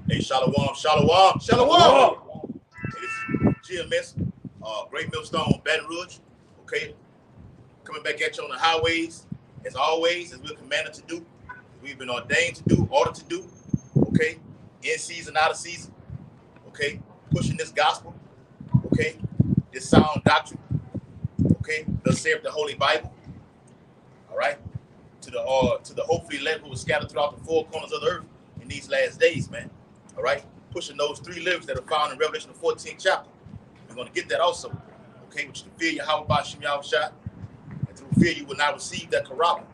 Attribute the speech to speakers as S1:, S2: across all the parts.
S1: Hey, Shalom, Shalom,
S2: Shalom.
S1: It is GMS, Great Millstone, Baton Rouge. Okay, coming back at you on the highways, as always, as we're commanded to do, we've been ordained to do, ordered to do. Okay, in season, out of season. Okay, pushing this gospel. Okay, this sound doctrine. Okay, thus saith the Holy Bible. All right, to the hopefully elect who was scattered throughout the four corners of the earth in these last days, man. All right, pushing those three lyrics that are found in Revelation the 14th chapter. We're going to get that also. Okay, which you can fear Yahweh by Shem Yahweh Shai, and through fear you will not receive that corruption,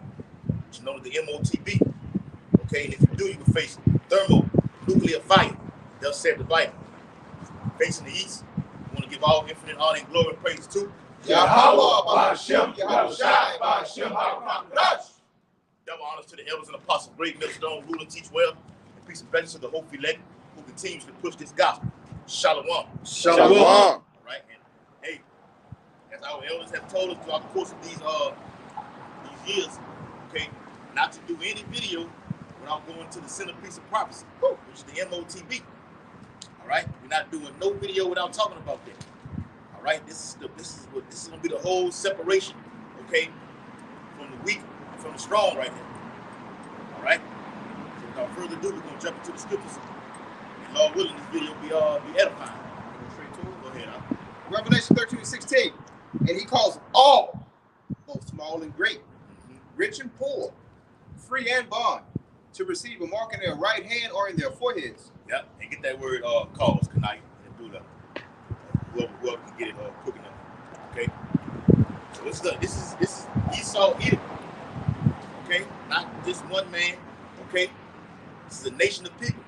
S1: which is known as the MOTB. Okay, and if you do, you will face thermonuclear fire. They'll say the Bible. Facing the east, we want to give all infinite honor and glory and praise to
S2: Yahweh by Shem Yahweh Shai by Shem Baton Rouge.
S1: Double honors to the elders and apostles, great millstone, rule and teach well, and peace and blessings to the hopeful elect who continues to push this gospel. Shalom.
S2: Shalom.
S1: All right, and hey, as our elders have told us throughout the course of these years, okay, not to do any video without going to the centerpiece of prophecy, which is the MOTB. All right, we're not doing no video without talking about that. All right, this is gonna be the whole separation, okay, from the weak and from the strong right here. All right. So without further ado, we're gonna jump into the scriptures. And Lord willing, this video will be edifying. Go ahead.
S3: Revelation 13:16. And he calls all, both small and great, rich and poor, free and bond, to receive a mark in their right hand or in their foreheads.
S1: Yep, and get that word cause tonight and do the whoever can get it quick enough. Okay. So this is Esau Edom. Okay, not just one man. Okay, this is a nation of people.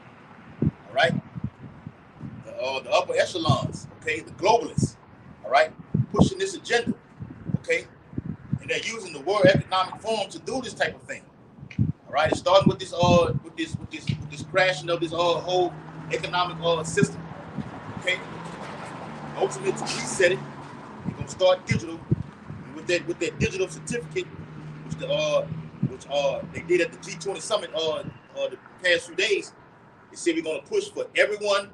S1: All right, the upper echelons. Okay, the globalists. All right, pushing this agenda. Okay, and they're using the World Economic Forum to do this type of thing. All right, it's starting with this crashing of this whole economic system. Okay, ultimately to reset it, they're gonna start digital, and with that digital certificate, which they did at the G20 summit the past few days. They said we're gonna push for everyone,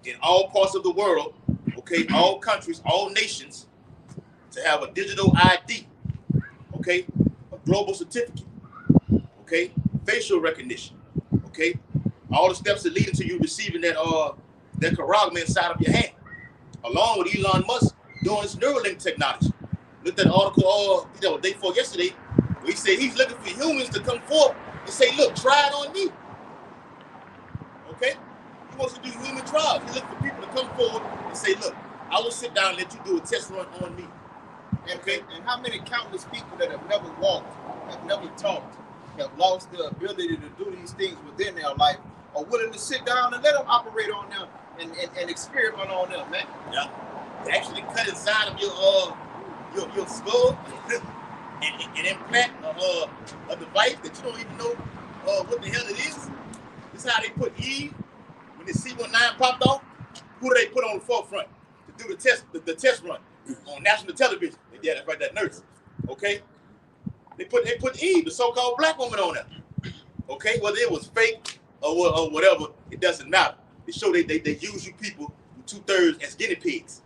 S1: in all parts of the world, okay, all countries, all nations, to have a digital ID, okay, a global certificate. Okay, facial recognition. Okay, all the steps that lead to you receiving that charagma inside of your hand, along with Elon Musk doing his Neuralink technology. Looked at an article day before yesterday, where he said he's looking for humans to come forth and say, "Look, try it on me." Okay, he wants to do human trials. He's looking for people to come forward and say, "Look, I will sit down and let you do a test run on me."
S3: Okay, and how many countless people that have never walked, have never talked, have lost the ability to do these things within their life, are willing to sit down and let them operate on them and experiment on them, man.
S1: Yeah, they actually cut inside of your skull and implant a device that you don't even know what the hell it is. This is how they put Eve when the C-19 popped off. Who do they put on the forefront to do the test run on national television? Yeah, that's right, that nurse. Okay. They put Eve, the so-called black woman, on there. Okay, whether it was fake or whatever, it doesn't matter. They show they use you people 2/3 as guinea pigs.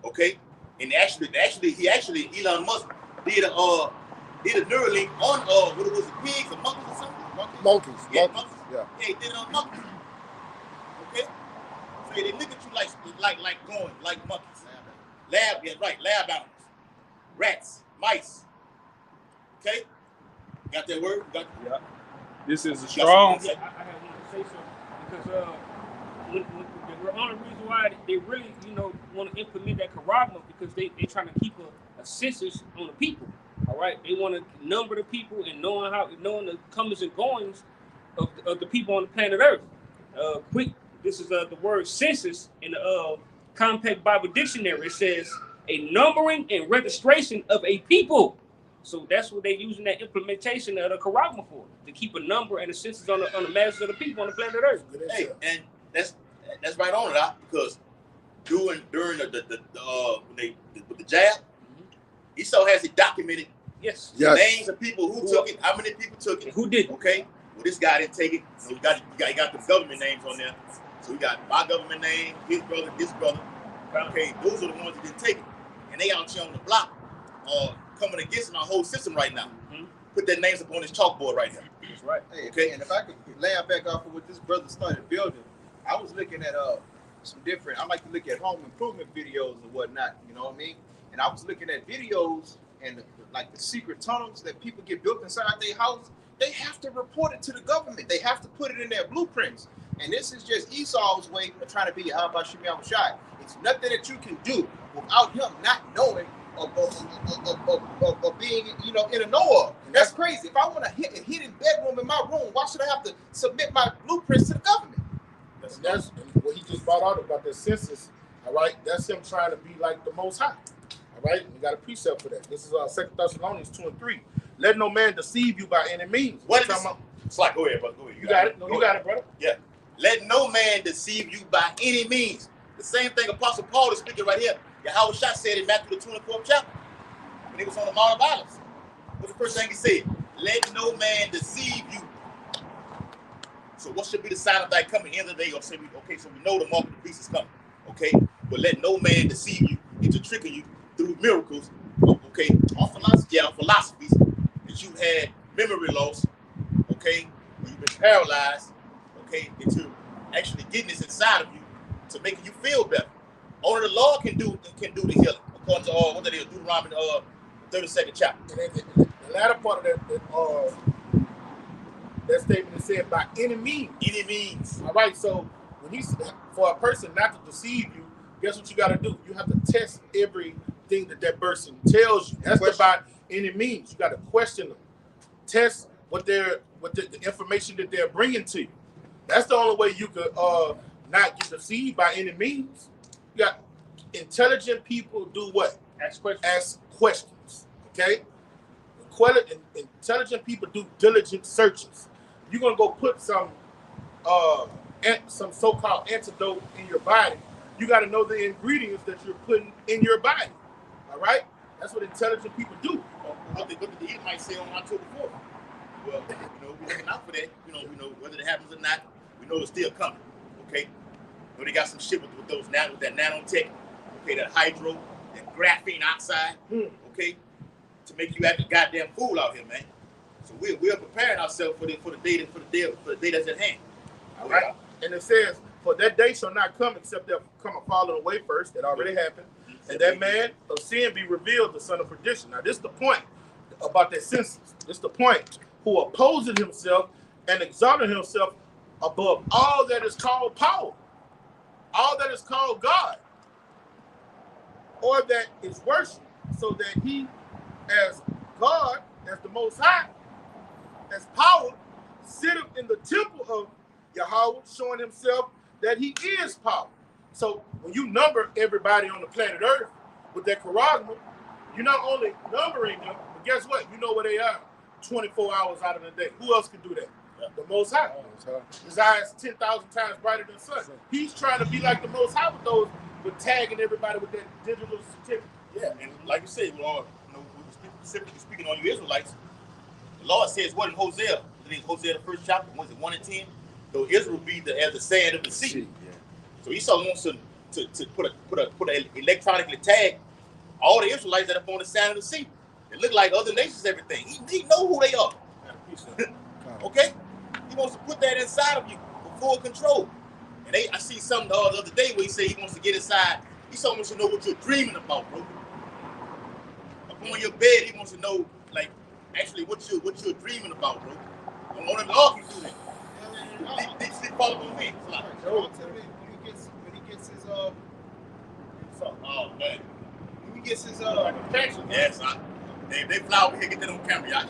S1: Okay, and actually Elon Musk did a Neuralink on what it was, pigs or monkeys or something.
S2: Monkeys.
S1: Yeah,
S2: Yeah.
S1: Yeah, he did it on monkeys. Okay, so they look at you like going like monkeys. Lab animals, rats, mice. Okay, got that word?
S4: Yeah. This is a strong.
S1: Yeah.
S4: I had to say something because the only reason why they really, want to implement that charagma because they trying to keep a census on the people. All right, they want to number the people and knowing the comings and goings of the people on the planet Earth. This is the word census in the Compact Bible Dictionary. It says a numbering and registration of a people. So that's what they're using that implementation of the charagma for, to keep a number and a census on the masses of the people on the planet Earth.
S1: Hey, and that's right on it, because during with the jab, Esau has it documented.
S4: Yes.
S1: The names of people who took it, how many people took it,
S4: who did.
S1: Okay, Well, this guy didn't take it. So he got the government names on there. So we got my government name, his brother, this brother. Okay, those are the ones that didn't take it. And they out here on the block coming against my whole system right now. Mm-hmm. Put their names up on this chalkboard right here.
S3: That's right. Hey, okay. And if I could laugh back off of what this brother started building, I was looking at some different, I like to look at home improvement videos and whatnot, you know what I mean? And I was looking at videos and like the secret tunnels that people get built inside their house. They have to report it to the government. They have to put it in their blueprints. And this is just Esau's way of trying to be how about Shimei Shai. It's nothing that you can do without him not knowing or being, you know, in a know of. That's crazy. If I want a hidden bedroom in my room, why should I have to submit my blueprints to the government?
S2: That's what he just brought out about the census. All right, that's him trying to be like the Most High. All right, we got a precept for that. This is 2 Thessalonians 2:3. Let no man deceive you by any means.
S1: What is this? It's like, go ahead, brother. Go ahead.
S2: You got it. No, you got it, brother.
S1: Yeah. Let no man deceive you by any means. The same thing Apostle Paul is speaking right here. Yahweh Shah said in Matthew the 24th chapter, when he was on the Mount of Olives. What's the first thing he said? Let no man deceive you. So what should be the sign of thy coming in the day? Or say, okay, so we know the mark of the beast is coming. Okay, but let no man deceive you into tricking you through miracles. Okay, on philosophies that you had memory loss. Okay, where you've been paralyzed. Okay, into actually getting this inside of you to make you feel better. Only the Lord can do the healing, according to what that is, Deuteronomy 32nd chapter.
S2: The latter part of that statement is said by any means.
S1: Any means.
S2: All right, so when for a person not to deceive you, guess what you got to do? You have to test everything that person tells you. That's about any means. You got to question them, test what the information that they're bringing to you. That's the only way you could not get deceived by any means. You got intelligent people do what?
S4: Ask questions.
S2: Ask questions. Okay? Intelligent people do diligent searches. You're gonna go put some so-called antidote in your body. You got to know the ingredients that you're putting in your body. All right? That's what intelligent people do.
S1: What the Edomite might say on October 4th. Well, you know, we're looking out for that. You know, whether it happens or not, we know it's still coming. Okay? You know, they got some shit with that nanotech, okay, that hydro, that graphene oxide, okay, to make you act a goddamn fool out here, man. So we're preparing ourselves for the day that's at hand.
S2: All right? And it says, for that day shall not come except there come a falling away first. That already happened. And that man of sin be revealed, the son of perdition. Now, this is the point about that census. This is the point. Who opposes himself and exalted himself above all that is called power, all that is called God, or that is worship, so that he, as God, as the Most High, as power, sitteth in the temple of Yahweh, showing himself that he is power. So when you number everybody on the planet Earth with that charisma, you're not only numbering them, but guess what? You know where they are 24 hours out of the day. Who else can do that? Yeah. The Most High. His eyes 10,000 times brighter than the sun. He's trying to be like the Most High with those, with tagging everybody with that digital certificate.
S1: Yeah, and like you said, Lord, specifically speaking on you Israelites, the Lord says what in Hosea? I think Hosea the first chapter, was it 1 and 10? Though Israel be as the sand of the sea. Yeah. So Esau wants to put a electronically tag all the Israelites that are on the sand of the sea. They look like other nations, everything. He know who they are. Okay? He wants to put that inside of you for full control. And I see something the other day where he said he wants to get inside. He wants to know what you're dreaming about, bro. Up on your bed, he wants to know, like, actually what you're dreaming about, bro. And only the Lord can do that. Deep sleep follow on me. Like,
S3: when he gets his
S1: oh man.
S3: When he gets his
S1: protection. Yes, they fly over here, get that on camera, y'all.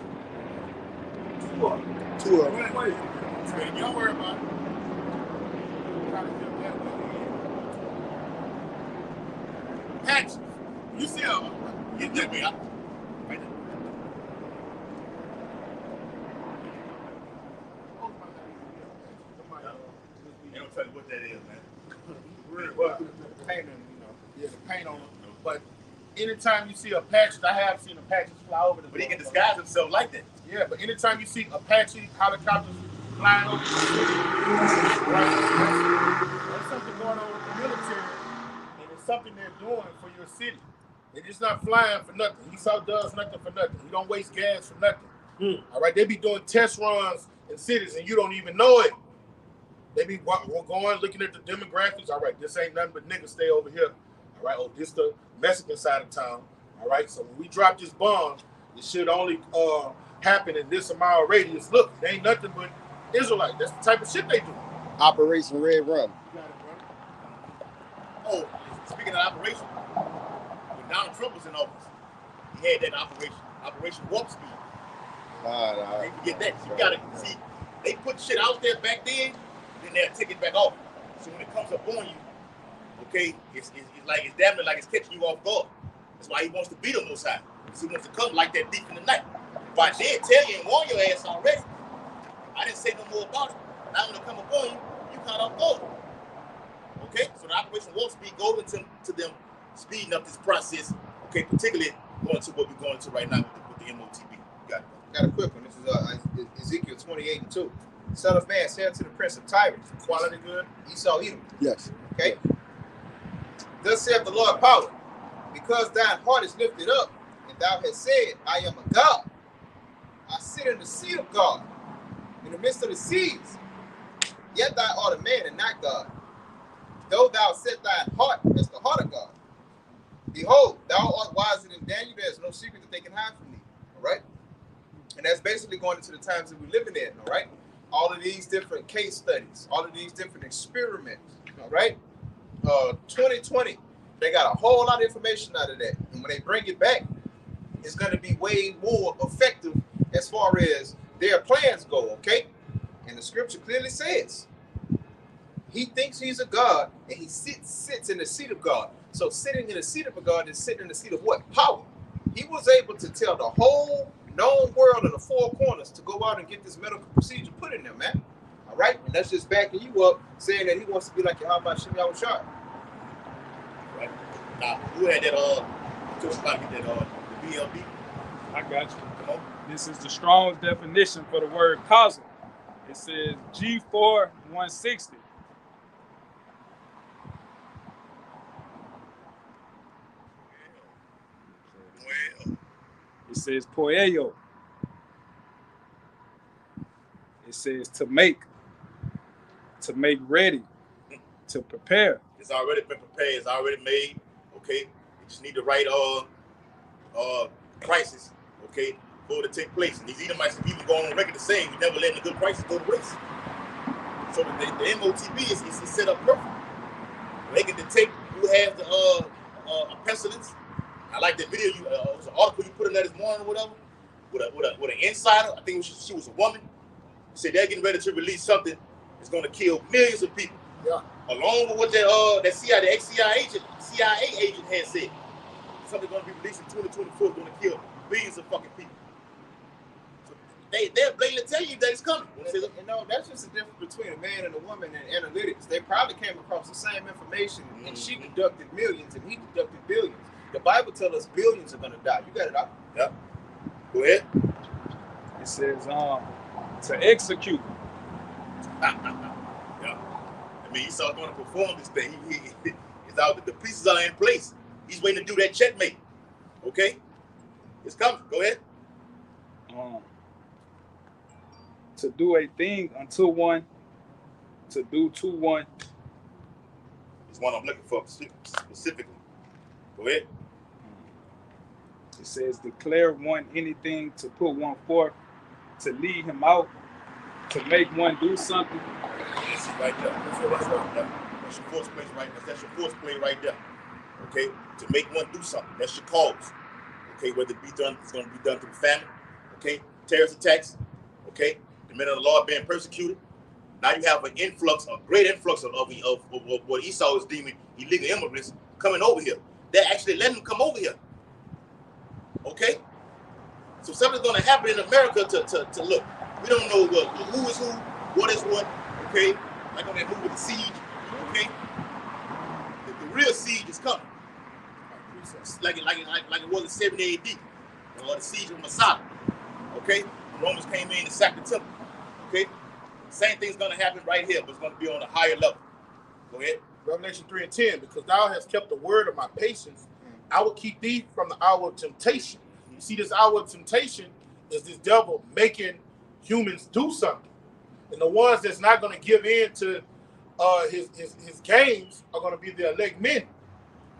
S1: Two of them. Wait. Don't worry about it. Patch. You see how get that way up. Right there. They don't tell you what that is, man.
S2: Well, the paint on, the paint on them. But anytime you see Apaches, I have seen Apaches fly over the.
S1: But he can disguise himself like that.
S2: Yeah, but anytime you see Apache helicopters flying over the city. Right? That's something going on with the military, and it's something they're doing for your city. They're just not flying for nothing. Esau does nothing for nothing. He don't waste gas for nothing. All right, they be doing test runs in cities, and you don't even know it. They be going, looking at the demographics. All right, this ain't nothing but niggas stay over here. All right, oh, this the Mexican side of town. All right, so when we drop this bomb, it should only happen in this mile radius. Look, it ain't nothing but Israelite. That's the type of shit they do.
S3: Operation Red Rum.
S2: You got it, bro.
S1: Oh, speaking of operation, when Donald Trump was in office, he had that Operation Warp Speed. They forget that. You gotta see, they put shit out there back then, then they'll take it back off. So when it comes up on you, okay, it's damn near like it's catching you off guard. That's why he wants to beat them those times. Because he wants to come like that deep in the night. If I did tell you and warn your ass already, I didn't say no more about it. Now when it come up on you, you caught off guard. Okay, so the Operation Warp Speed goes into them speeding up this process. Okay, particularly going to what we're going to right now with the MOTB.
S3: Got a quick one. This is Ezekiel 28:2. Son of man, say unto the prince of tyrants,
S2: Quality good.
S3: Esau Edom.
S5: Yes.
S3: Okay. Thus saith the Lord power, because thine heart is lifted up, and thou hast said, I am a God. I sit in the seat of God, in the midst of the seas. Yet thou art a man and not God. Though thou set thine heart as the heart of God. Behold, thou art wiser than Daniel. There is no secret that they can hide from thee. All right? And that's basically going into the times that we're living in. All right? All of these different case studies, all of these different experiments. All right? 2020, they got a whole lot of information out of that. And when they bring it back, it's going to be way more effective as far as their plans go, okay? And the scripture clearly says, he thinks he's a God, and he sits in the seat of God. So sitting in the seat of a God is sitting in the seat of what? Power. He was able to tell the whole known world in the four corners to go out and get this medical procedure put in there, man. All right? And that's just backing you up, saying that he wants to be like Yahweh Shem Yahweh Shai.
S1: Right. Now, who had that, just about to get that, BLB?
S6: I got you.
S1: Come on.
S6: This is the Strong's definition for the word causal. It says G4 160.
S1: Well.
S6: It says poeo. It says to make ready, to prepare.
S1: It's already been prepared. It's already made. Okay. You just need the right prices. Okay, for it to take place. And these Edomites have even gone on record to saying we never letting the good prices go to waste. So the MOTB is set up perfect. They can detect who has the pestilence. I like that video. It was an article you put in there this morning or whatever, with an insider. I think she was a woman. Said they're getting ready to release something that's going to kill millions of people.
S2: Yeah.
S1: Along with what that CIA, the ex-CIA agent had said. Something going to be released in 2024 is going to kill billions of fucking people. So they're blatantly tell you that it's coming.
S3: You know, that's just the difference between a man and a woman in analytics. They probably came across the same information, and she deducted millions, and he deducted billions. The Bible tells us billions are going to die. You got it out.
S1: Yeah. Go ahead.
S6: It says to execute.
S1: Yeah. I mean, Esau's going to perform this thing. He's out. The pieces are in place. He's waiting to do that checkmate. Okay? It's coming. Go ahead.
S6: To do a thing unto one, to do to one.
S1: It's one I'm looking for specifically. Go ahead.
S6: It says declare one anything, to put one forth, to lead him out, to make one do something.
S1: That's it right there. That's your force play right there. That's your force play right there. Okay? To make one do something. That's your cause. Okay? Whether it be done, it's going to be done through famine. Okay? Terrorist attacks. Okay? The men of the Lord being persecuted. Now you have a great influx of what Esau is deeming illegal immigrants coming over here. They're actually letting them come over here. Okay? So something's going to happen in America to look. We don't know who is who, what is what. Okay? Like on that movie, The Siege. Okay? The real siege is coming. Like it was in 70 AD. The siege of Masada. Okay? The Romans came in and sacked the temple. Okay? Same thing's going to happen right here, but it's going to be on a higher level. Go ahead.
S2: Revelation 3:10, because thou hast kept the word of my patience, I will keep thee from the hour of temptation. You see, this hour of temptation is this devil making humans do something. And the ones that's not going to give in to his games are going to be the elect men.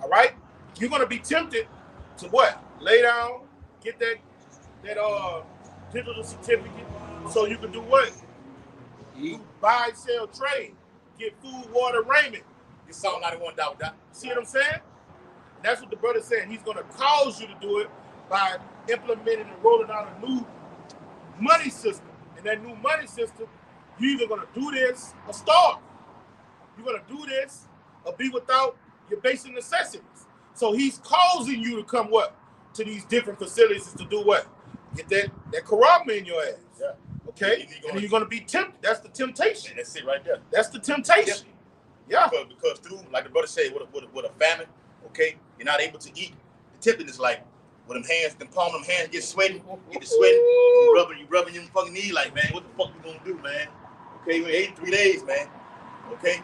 S2: All right? You're going to be tempted to what? Lay down, get that digital certificate so you can do what? You buy, sell, trade, get food, water, raiment.
S1: Get Psalm 91 down.
S2: See what I'm saying? That's what the brother's saying. He's going to cause you to do it by implementing and rolling out a new money system. And that new money system, you're either going to do this or starve. You're going to do this or be without your basic necessities. So he's causing you to come what? To these different facilities to do what? Get that karama in your ass.
S1: Yeah.
S2: Okay? And you're going to be tempted. That's the temptation.
S1: That's it right there.
S2: That's the temptation. Yeah.
S1: Because through, like the brother said, with a famine, okay, you're not able to eat. The tempting is like, with them hands, them palm of them hands get sweaty, get the sweating, you rubbing your fucking knee like, man, what the fuck you gonna do, man? Okay, we ate in 3 days, man. Okay?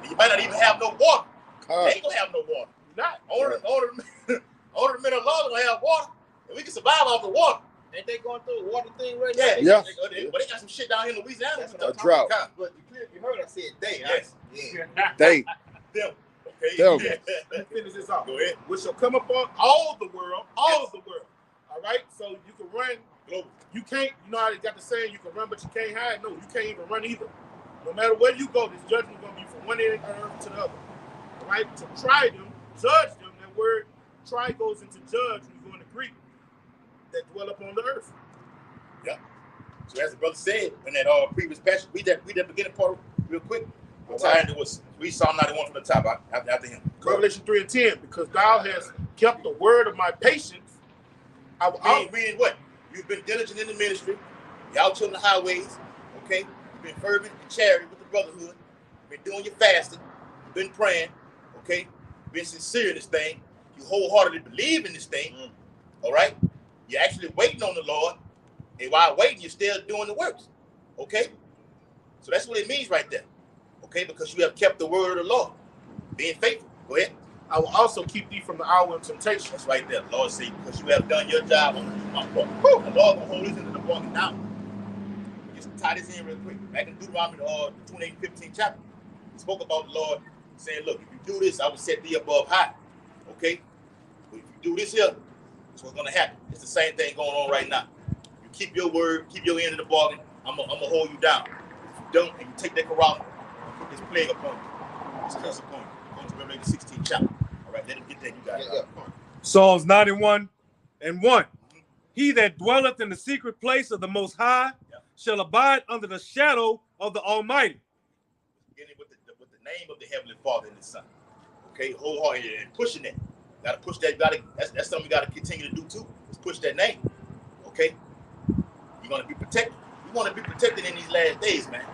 S1: And you might not even have no water. You ain't gonna have no water.
S2: You're not.
S1: Older men of law gonna have water, and we can survive off the water.
S3: Ain't they going through a water thing right
S1: Yeah.
S3: now?
S1: Yeah. But they got some shit down here in Louisiana.
S5: A drought.
S3: But you heard I said they.
S1: Yes.
S3: Yeah.
S5: They.
S1: Them. Okay.
S5: Them.
S2: Let me finish this off.
S1: Go ahead.
S2: Which shall come upon all the world, all of the world. All right? So you can run.
S1: Global.
S2: You can't, you know how they got the saying, you can run, but you can't hide? No, you can't even run either. No matter where you go, this judgment is going to be from one end of the earth to the other. All right? To try them, judge them, that word try goes into judge when you go into Greek, that dwell upon the earth.
S1: Yeah. So as the brother said in that previous passage, read that beginning part real quick. Read Psalm 91 from the top after him.
S2: Revelation 3:10, because thou hast kept the word of my patience.
S1: Reading what? You've been diligent in the ministry. You're out on the highways. Okay? You've been fervent in charity with the brotherhood. You've been doing your fasting. You've been praying. Okay? You've been sincere in this thing. You wholeheartedly believe in this thing. All right? You're actually waiting on the Lord. And while waiting, you're still doing the works. Okay? So that's what it means right there. Okay? Because you have kept the word of the Lord. Being faithful. Go ahead.
S2: I will also keep thee from the hour of temptation.
S1: That's right there. The Lord said, because you have done your job, I'm going to do my part. The Lord will hold this into the walking down. Just tie this in real quick. Back in Deuteronomy, the 28-15 chapter, he spoke about the Lord saying, look, if you do this, I will set thee above high. Okay? But if you do this here, that's what's going to happen. It's the same thing going on right now. You keep your word, keep your end of the bargain, I'm going to hold you down. If you don't, and you take that corral and put this plague upon you, this curse upon you. Go to Revelation 16 chapter. All right, let him get that. You got it.
S5: Psalms 91:1. He that dwelleth in the secret place of the Most High shall abide under the shadow of the Almighty.
S1: Beginning with the name of the Heavenly Father and the Son. Okay, wholehearted and pushing that. Got to push that. That's something we got to continue to do too. Is push that name. Okay, you're gonna be protected. You want to be protected in these last days, man.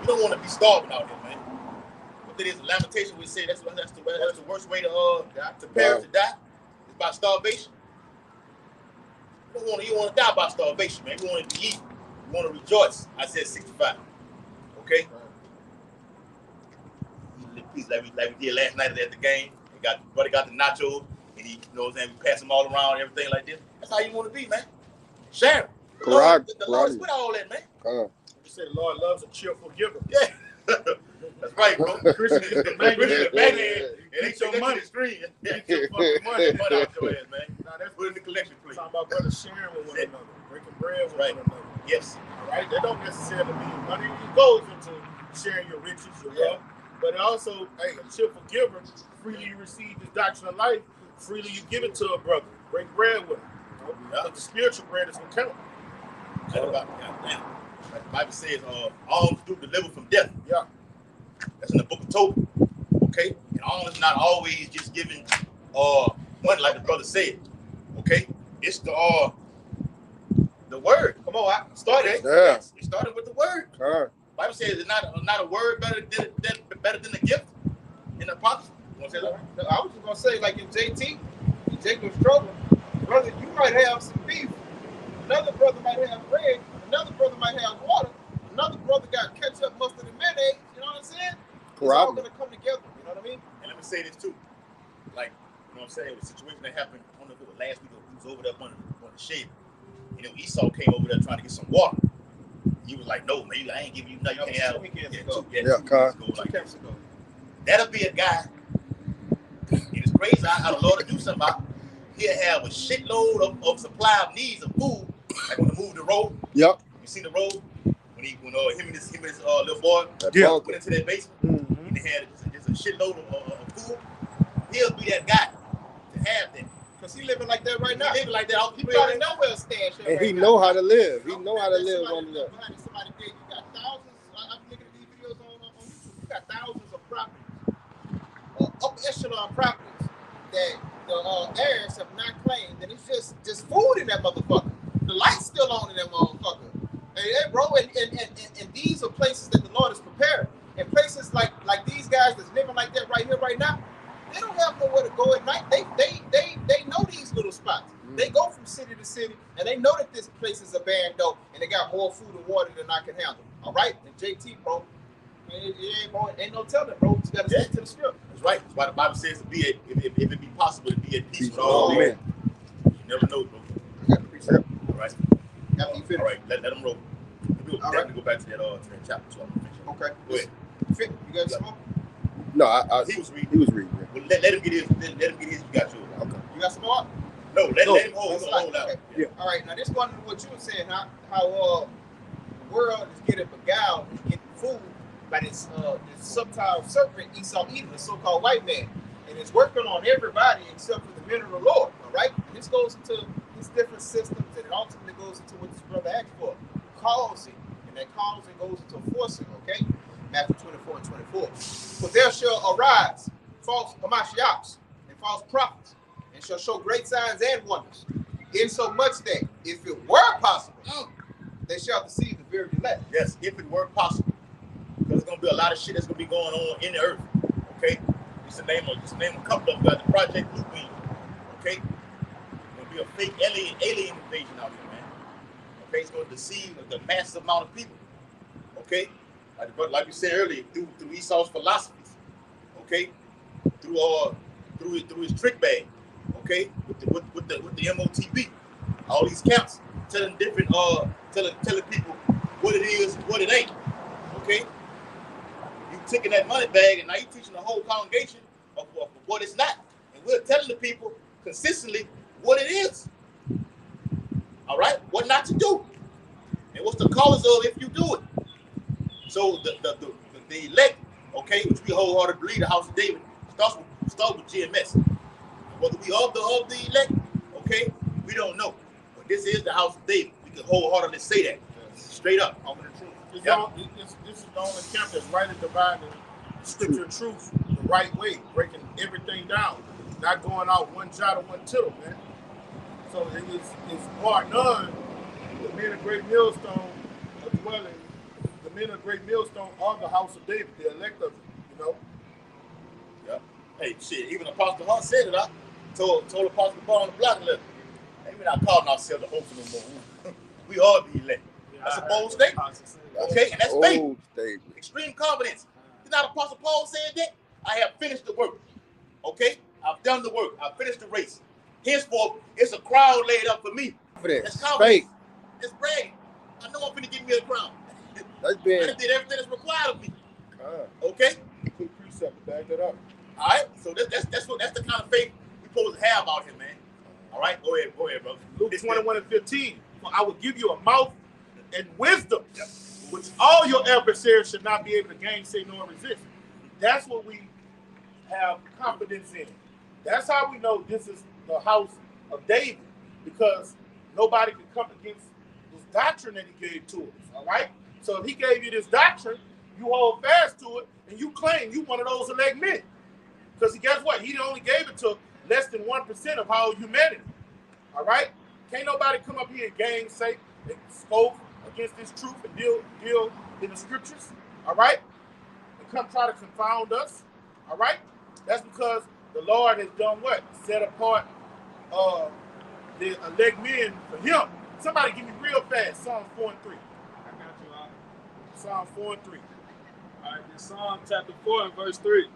S1: You don't want to be starving out here, man. It is a lamentation. We say that's the worst way to perish, to die, is by starvation. You want to die by starvation, man. You want to eat. You want to rejoice. I said 65. Okay. Eat like we did last night at the game. Buddy got the nachos, and he, we pass them all around and everything like this. That's how you want to be, man. Share. The Lord's with all that, man.
S2: You say the Lord loves a cheerful giver.
S1: Yeah. That's right, bro. Christian is the man. It ain't your money. Get your fucking money out your ass, man. Now that's put in the collection, please.
S2: Talking about brothers sharing with one another, breaking bread with one another.
S1: Yes.
S2: All right. That don't necessarily mean money. It goes into sharing your riches, your wealth, but it also, hey, a cheerful giver. Freely you receive this doctrine of life. Freely you give it to a brother. Break bread with him. But the spiritual bread is gonna count.
S1: The Bible says, alms do deliver from death.
S2: Yeah.
S1: That's in the book of Tobit. Okay? And alms is not always just giving money like the brother said. Okay? It's the word. Come on, I started.
S5: Yeah.
S1: It started with the word. The Bible says it's not a word better than the gift in the prophecy. You want to say that?
S3: I was just gonna say, like in JT was struggling, brother, you might have some beef. Another brother might have bread. Another brother might have water. another brother got ketchup, mustard, and mayonnaise, you know what I'm saying? It's all gonna come together. You know what I mean?
S1: And let me say this too, like, you know what I'm saying, the situation that happened, I don't know if it was last week or he was over there on the shed. You know, Esau came over there trying to get some water. He was like, no, man, I ain't giving you nothing. You can't have it. That'll be a guy. It's crazy how the Lord will do something about. He'll have a shitload of supply of needs of food. Like when they moved the road.
S7: Yep.
S1: You see the road? When him and his little boy went into that basement and they had just a shitload of food. He'll be that guy to have that.
S3: Because he living like that right now.
S1: He living like that.
S3: He probably know where to stash
S7: and he know how to live. He know how to live on that.
S3: Somebody did. You got thousands. I'm looking at these videos on YouTube. You got thousands of properties, upper echelon properties that the heirs have not claimed, and it's just food in that motherfucker. The light's still on in that motherfucker. Hey, bro, and these are places that the Lord is prepared. And places like these guys that's living like that right here, right now, they don't have nowhere to go at night. They know these little spots. They go from city to city, and they know that this place is abandoned, and they got more food and water than I can handle. All right, and JT, bro, ain't no telling, bro. You got to stick to the script.
S1: That's right. That's why the Bible says to be if it be possible to be at peace with all men. You never know, bro.
S3: I got the precept.
S1: All right.
S3: After you finish.
S1: All right. Let them roll. We'll definitely go back to that chapter 12.
S3: Okay.
S1: Go ahead.
S3: Fit. You got some more?
S7: No,
S1: he was reading.
S7: He was reading.
S1: Well, let him get his. Let him get his. You got yours.
S7: Okay.
S3: You got some more?
S1: No, let him hold out.
S3: Okay.
S1: Yeah.
S3: All right. Now this going to what you were saying, how the world is getting beguiled and getting fooled by this subtle serpent Esau Edom, the so-called white man, and it's working on everybody except for the men of the Lord. All right. And this goes into these different systems, and it ultimately goes into what this brother asked for, causing, and that causing goes into forcing. Okay. Matthew 24 and 24. For there shall arise false Hamashiachs and false prophets, and shall show great signs and wonders, insomuch that if it were possible, they shall deceive the very elect.
S1: Yes, if it were possible. Because there's gonna be a lot of shit that's gonna be going on in the earth. Okay? Just to name a couple of them. Got the Project Blue Wing. Okay? It's gonna be a fake alien invasion out here, man. Okay, it's gonna deceive the massive amount of people. Okay? Like we said earlier, through Esau's philosophies. Okay? Through his trick bag. Okay? With the MOTB. All these camps telling different telling people what it is and what it ain't. Okay? You taking that money bag and now you teaching the whole congregation of what it's not. And we're telling the people consistently what it is. All right? What not to do. And what's the cause of if you do it. So the elect, okay, which we wholeheartedly believe, the house of David, starts with GMS. Whether we of the elect, okay, we don't know. But this is the house of David. We can wholeheartedly say that. Straight up.
S2: Over the truth. This is the only camp that's rightly dividing scripture and truth the right way, breaking everything down, not going out one jot or one tittle, man. So it's bar none. The men of Great Millstone are dwelling. The men of Great Millstone are the house of David, the elect of it, you know.
S1: Yeah. Hey, shit, even Apostle Hunt said it. I told Apostle Paul on the block, look, we're not calling ourselves the hope no more. We are the elect. That's a bold statement. Okay, and that's faith. Extreme confidence. Did not Apostle Paul said that? I have finished the work. Okay? I've done the work. I've finished the race. Henceforth, it's a crown laid up for me. That's confidence. It's bragging. I know I'm finna give me a crown. I did everything that's required of me. Okay?
S2: Quick precept to back that up.
S1: All right? So that's the kind of faith we're supposed to have out here, man. All right? Go ahead, brother.
S2: Luke 21 and 15. For I will give you a mouth and wisdom, which all your adversaries should not be able to gainsay nor resist. That's what we have confidence in. That's how we know this is the house of David, because nobody can come against this doctrine that he gave to us. All right? So if he gave you this doctrine, you hold fast to it, and you claim you one of those elect men. Because guess what? He only gave it to less than 1% of all humanity. All right? Can't nobody come up here and gainsay and scope against this truth and deal in the scriptures. All right? And come try to confound us. All right? That's because the Lord has done what? Set apart the elect men for him. Somebody give me real fast Psalms 4 and 3.
S3: I got you out.
S2: Psalm 4 and 3.
S6: All right, in Psalm chapter 4 and verse 3,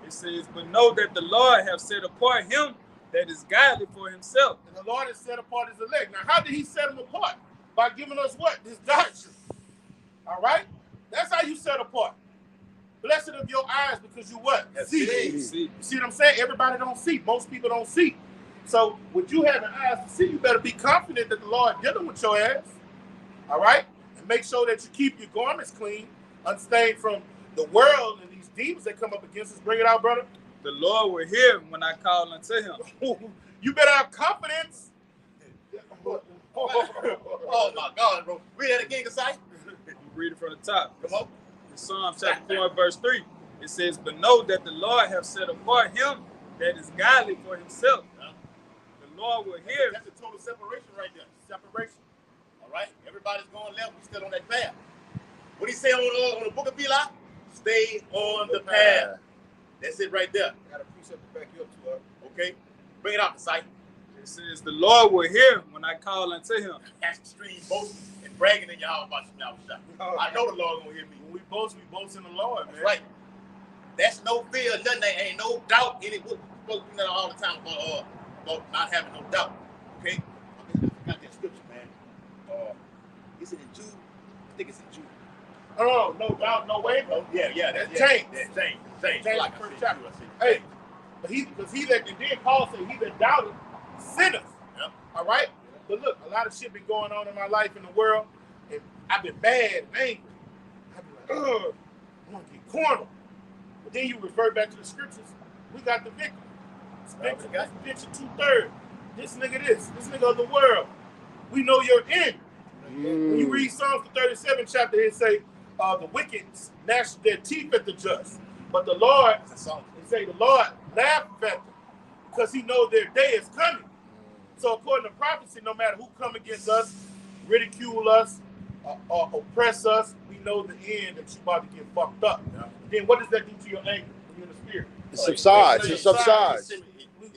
S6: it says, "But know that the Lord have set apart him that is godly for himself."
S2: And the Lord has set apart his elect. Now, how did he set them apart? By giving us what? This doctrine. All right? That's how you set apart. Blessed of your eyes because you what? See.
S6: See.
S2: You see what I'm saying? Everybody don't see. Most people don't see. So, with you having eyes to see, you better be confident that the Lord dealing with your ass. All right? And make sure that you keep your garments clean, unstained from the world and these demons that come up against us. Bring it out, brother.
S6: The Lord will hear when I call unto him.
S2: You better have confidence.
S3: Oh my God, bro. Read that again, Kasai.
S6: Read it from the top.
S3: Come on.
S6: In Psalm chapter 4 and verse 3, it says, "But know that the Lord have set apart him that is godly for himself." The Lord will hear.
S3: That's a total separation right there.
S2: Separation.
S3: All right? Everybody's going left. We're still on that path. What do he say on the book of Bila? Stay on the path. That's it right there. I got a precept to back you up to, okay? Bring it out, Kasai.
S6: It says, "The Lord will hear when I call unto him."
S3: That's extreme boasting and bragging in your house about you now. I know the Lord gonna hear me.
S2: When we boast in the Lord, man.
S3: That's right. That's no fear, nothing. There ain't no doubt in it. We're supposed to do that all the time about not having no doubt. Okay? I got that scripture, man. Is it in Jude? I think it's in Jude.
S2: Oh, no doubt, no way.
S3: Oh, yeah. That's
S2: James.
S3: James.
S2: James,
S3: Like
S2: first
S3: I said,
S2: chapter.
S3: Jude, I said,
S2: Hey, but he that, and then Paul said, he that doubted sinneth.
S3: Yeah.
S2: All right? But look, a lot of shit been going on in my life in the world, and I've been mad and angry. I've been like, ugh, I want to get cornered. But then you refer back to the scriptures. We got the victory. This picture 2/3. This nigga this nigga of the world. We know your end. When you read Psalms the 37th chapter, it say, the wicked gnash their teeth at the just. But the Lord, it say the Lord laughed at them because he knows their day is coming. So according to prophecy, no matter who come against us, ridicule us, or oppress us, we know the end that you about to get fucked up. Yeah. Then what does that do to your anger when you're in the spirit?
S7: It subsides. It subsides.
S3: It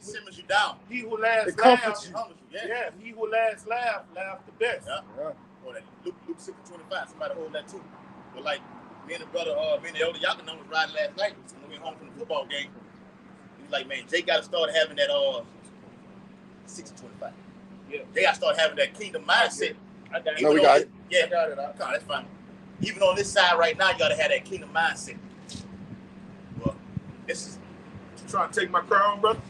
S3: simmers you down.
S2: He who last
S7: It comforts
S2: laugh,
S7: you.
S2: yeah, he who last laugh the best.
S3: Yeah. Or that Luke 6:25, somebody hold that too. But like me and the brother, me and the elder Yakinon was riding last night when we went home from the football game. He was like, man, Jay got to start having that 6:25. Yeah. They got to start having that kingdom mindset.
S2: I got it.
S7: No, we got it.
S3: Yeah,
S2: I got it.
S3: that's fine. Even on this side right now, you got to have that kingdom mindset. Well, this is
S2: trying to take my crown, brother.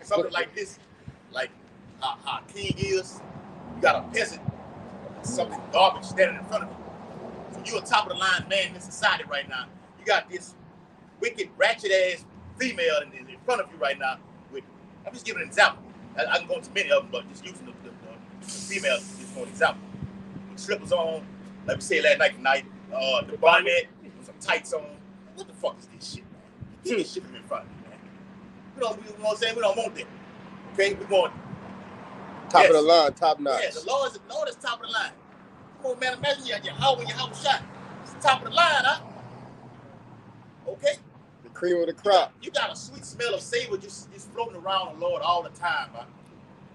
S3: something like this, like how king is. You got a peasant, something garbage standing in front of you. So you a top of the line man in this society right now. You got this wicked, ratchet ass female in front of you right now. I'm just giving an example. I can go into many of them, but just using the female just for an example. With slippers on, like we said last night, the bonnet with some tights on. What the fuck is this shit, man? Get this shit from in front of me, man. You know what I'm saying? We don't want that. Okay, we want
S7: top of the line, top notch.
S3: Yeah, the Lord is top of the line. Come on, man. Imagine you had your house shot. It's top of the line, huh? Okay.
S7: The cream of the crop.
S3: You got a sweet smell of savor just floating around the Lord all the time, huh?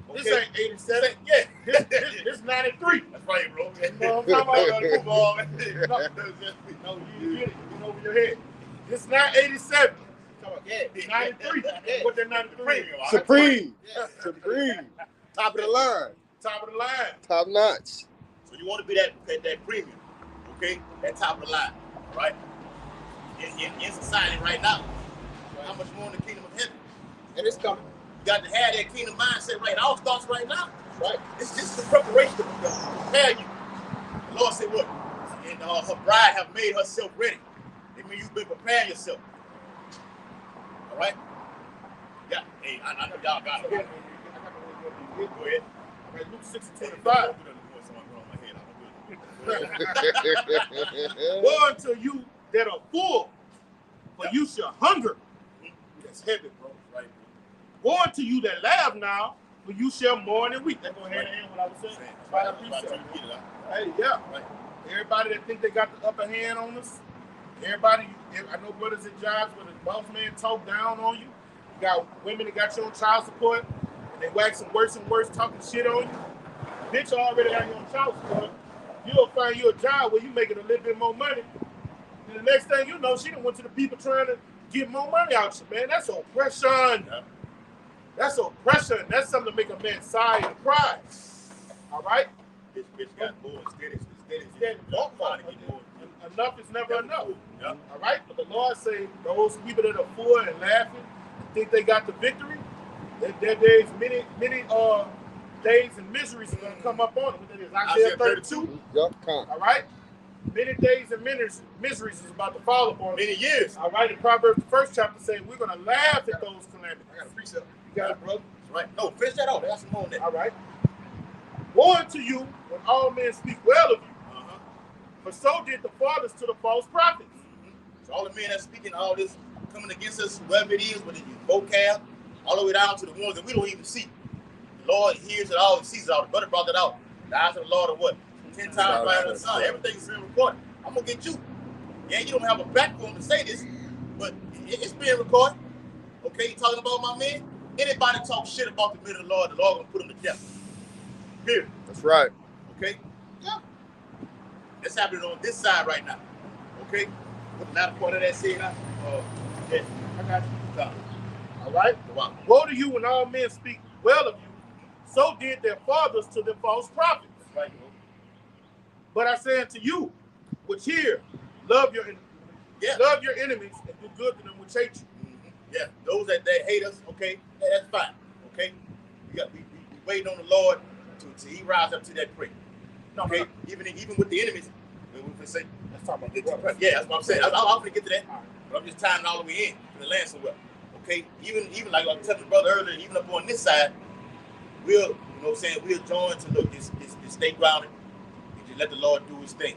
S3: Okay.
S2: This ain't 87. Yeah, this 93.
S3: That's right, bro.
S2: No, I'm talking about football. No, you get it. You over your head. It's not 87.
S3: Yeah,
S2: 93. What that 93?
S7: Supreme. Supreme. Top of the line.
S2: Top of the line.
S7: Top notch.
S3: So you want to be that premium, okay? That top of the line, all right? In society right now, how much more in the kingdom of heaven? And it's coming. You got to have that kingdom mindset right. It all starts right now, right? This is the preparation to prepare you. The Lord said what? And her bride have made herself ready. That means you've been preparing yourself. All right? Yeah. Hey, I know y'all got it. Go ahead.
S2: Luke 6:25. Woe unto you that are full, for you shall hunger. That's heavy, bro.
S3: Right.
S2: Woe unto you that laugh now, for you shall mourn and weep. That go hand in hand what I was saying. Hey, yeah. Right. Everybody that think they got the upper hand on us, everybody, I know brothers at jobs where the boss man talk down on you. You got women that got you on child support, and they waxing worse and worse, talking shit on you. Bitch already got you on child support. you'll find you a job where you making a little bit more money. And the next thing you know, she done went to the people trying to get more money out you, man. That's oppression.
S1: Yeah.
S2: That's oppression. That's something to make a man sigh and cry. All right?
S1: This bitch got more instead.
S2: Enough is never enough.
S1: Yeah.
S2: All right? But the Lord say those people that are full and laughing and think they got the victory, their days, many days and miseries are going to come up on them. What that is, Isaiah 32.
S7: Yup,
S2: All right? Many days and miseries is about to fall upon them.
S1: Many years.
S2: All right? In Proverbs, the first chapter, say we're going to laugh at those calamities.
S1: I got a precept.
S2: You got it, brother?
S1: That's right. No, finish that out. That's some more on that.
S2: All right. Woe unto you when all men speak well of you. For so did the fathers to the false prophets.
S1: So all the men that speaking all this coming against us, whoever it is, whether it's vocab, all the way down to the ones that we don't even see. The Lord hears it all and sees it all. The brother brought that out. The eyes of the Lord are what? 10 times brighter than the sun. Everything's being recorded. I'm going to get you. Yeah, you don't have a platform to say this, but it's being recorded. Okay, you talking about my man? Anybody talk shit about the men of the Lord going to put them to death. Period.
S7: That's right.
S1: Okay? Yeah. That's happening on this side right now. Okay? What the latter part of that saying now? Yeah, I got you.
S2: All right?
S1: Wow.
S2: Woe to you when all men speak well of you. So did their fathers to the false prophets.
S1: That's right, bro.
S2: But I say unto you, which hear, love your enemies and do good to them which hate you.
S1: Mm-hmm. Yeah, those that hate us, okay, that's fine. Okay? We waiting on the Lord to he rise up to that prey. Okay, even with the enemies, we say,
S2: let's talk about the
S1: yeah, that's what I'm saying. I'm going to get to that, but I'm just tying it all the way in to the land so well. Okay, even like I was telling the brother earlier, even up on this side, we'll join to look, it's stay grounded and just let the Lord do his thing.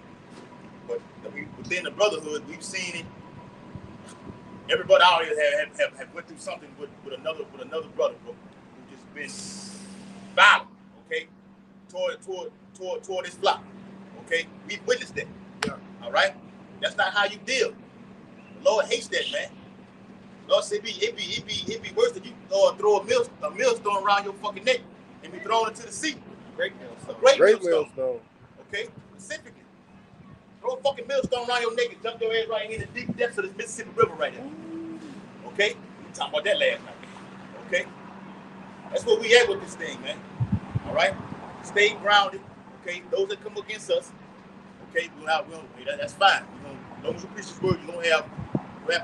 S1: But within the brotherhood, we've seen it. Everybody out here have went through something with another brother, bro, who just been violent, okay, toward this flock. Okay, we've witnessed that.
S2: Yeah.
S1: All right, that's not how you deal. The Lord hates that, man. The Lord said it'd be worse if you throw a millstone around your fucking neck and be thrown into the sea. Great millstone. Okay, specifically. Throw a fucking millstone around your neck and jump your ass right in the deep depths of the Mississippi River right there. Okay, we talking about that last night. Okay, that's where we at with this thing, man. All right, stay grounded. Okay, those that come against us, okay, that's fine. As long as you preach this word, you don't have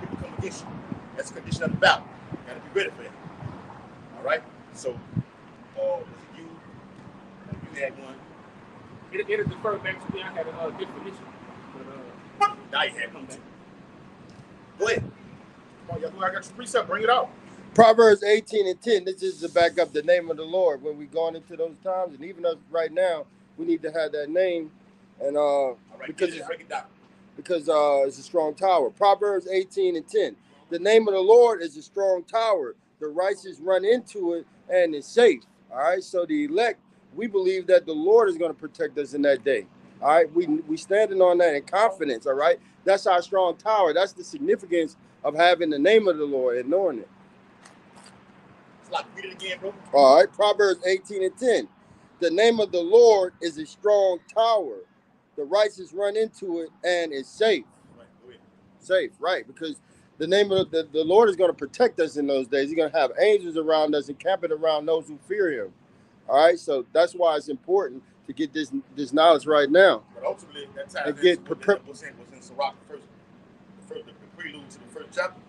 S1: people come against you. That's the condition of the battle. You gotta be ready for that. All right. So, was it you? You had one.
S4: It'll defer back to me. I had a definition, but
S1: Now you had one too. Go ahead.
S2: Come on, y'all, I got your precept. Bring it out.
S7: Proverbs 18:10. This is to back up the name of the Lord when we're going into those times, and even us right now, we need to have that name, and
S1: All right,
S7: because
S1: break it down.
S7: it's a strong tower. Proverbs 18:10. The name of the Lord is a strong tower. The righteous run into it and is safe. All right. So the elect, we believe that the Lord is going to protect us in that day. All right. We standing on that in confidence. All right. That's our strong tower. That's the significance of having the name of the Lord and knowing it.
S1: It's like read it again, bro.
S7: All right. Proverbs 18:10. The name of the Lord is a strong tower. The righteous run into it and is safe.
S1: Right, go ahead.
S7: Safe, right? Because the name of the Lord is going to protect us in those days. He's going to have angels around us and camping around those who fear him. All right, so that's why it's important to get this knowledge right now.
S1: But ultimately, that time
S7: And get
S1: was in Sirach, the prelude to the first chapter.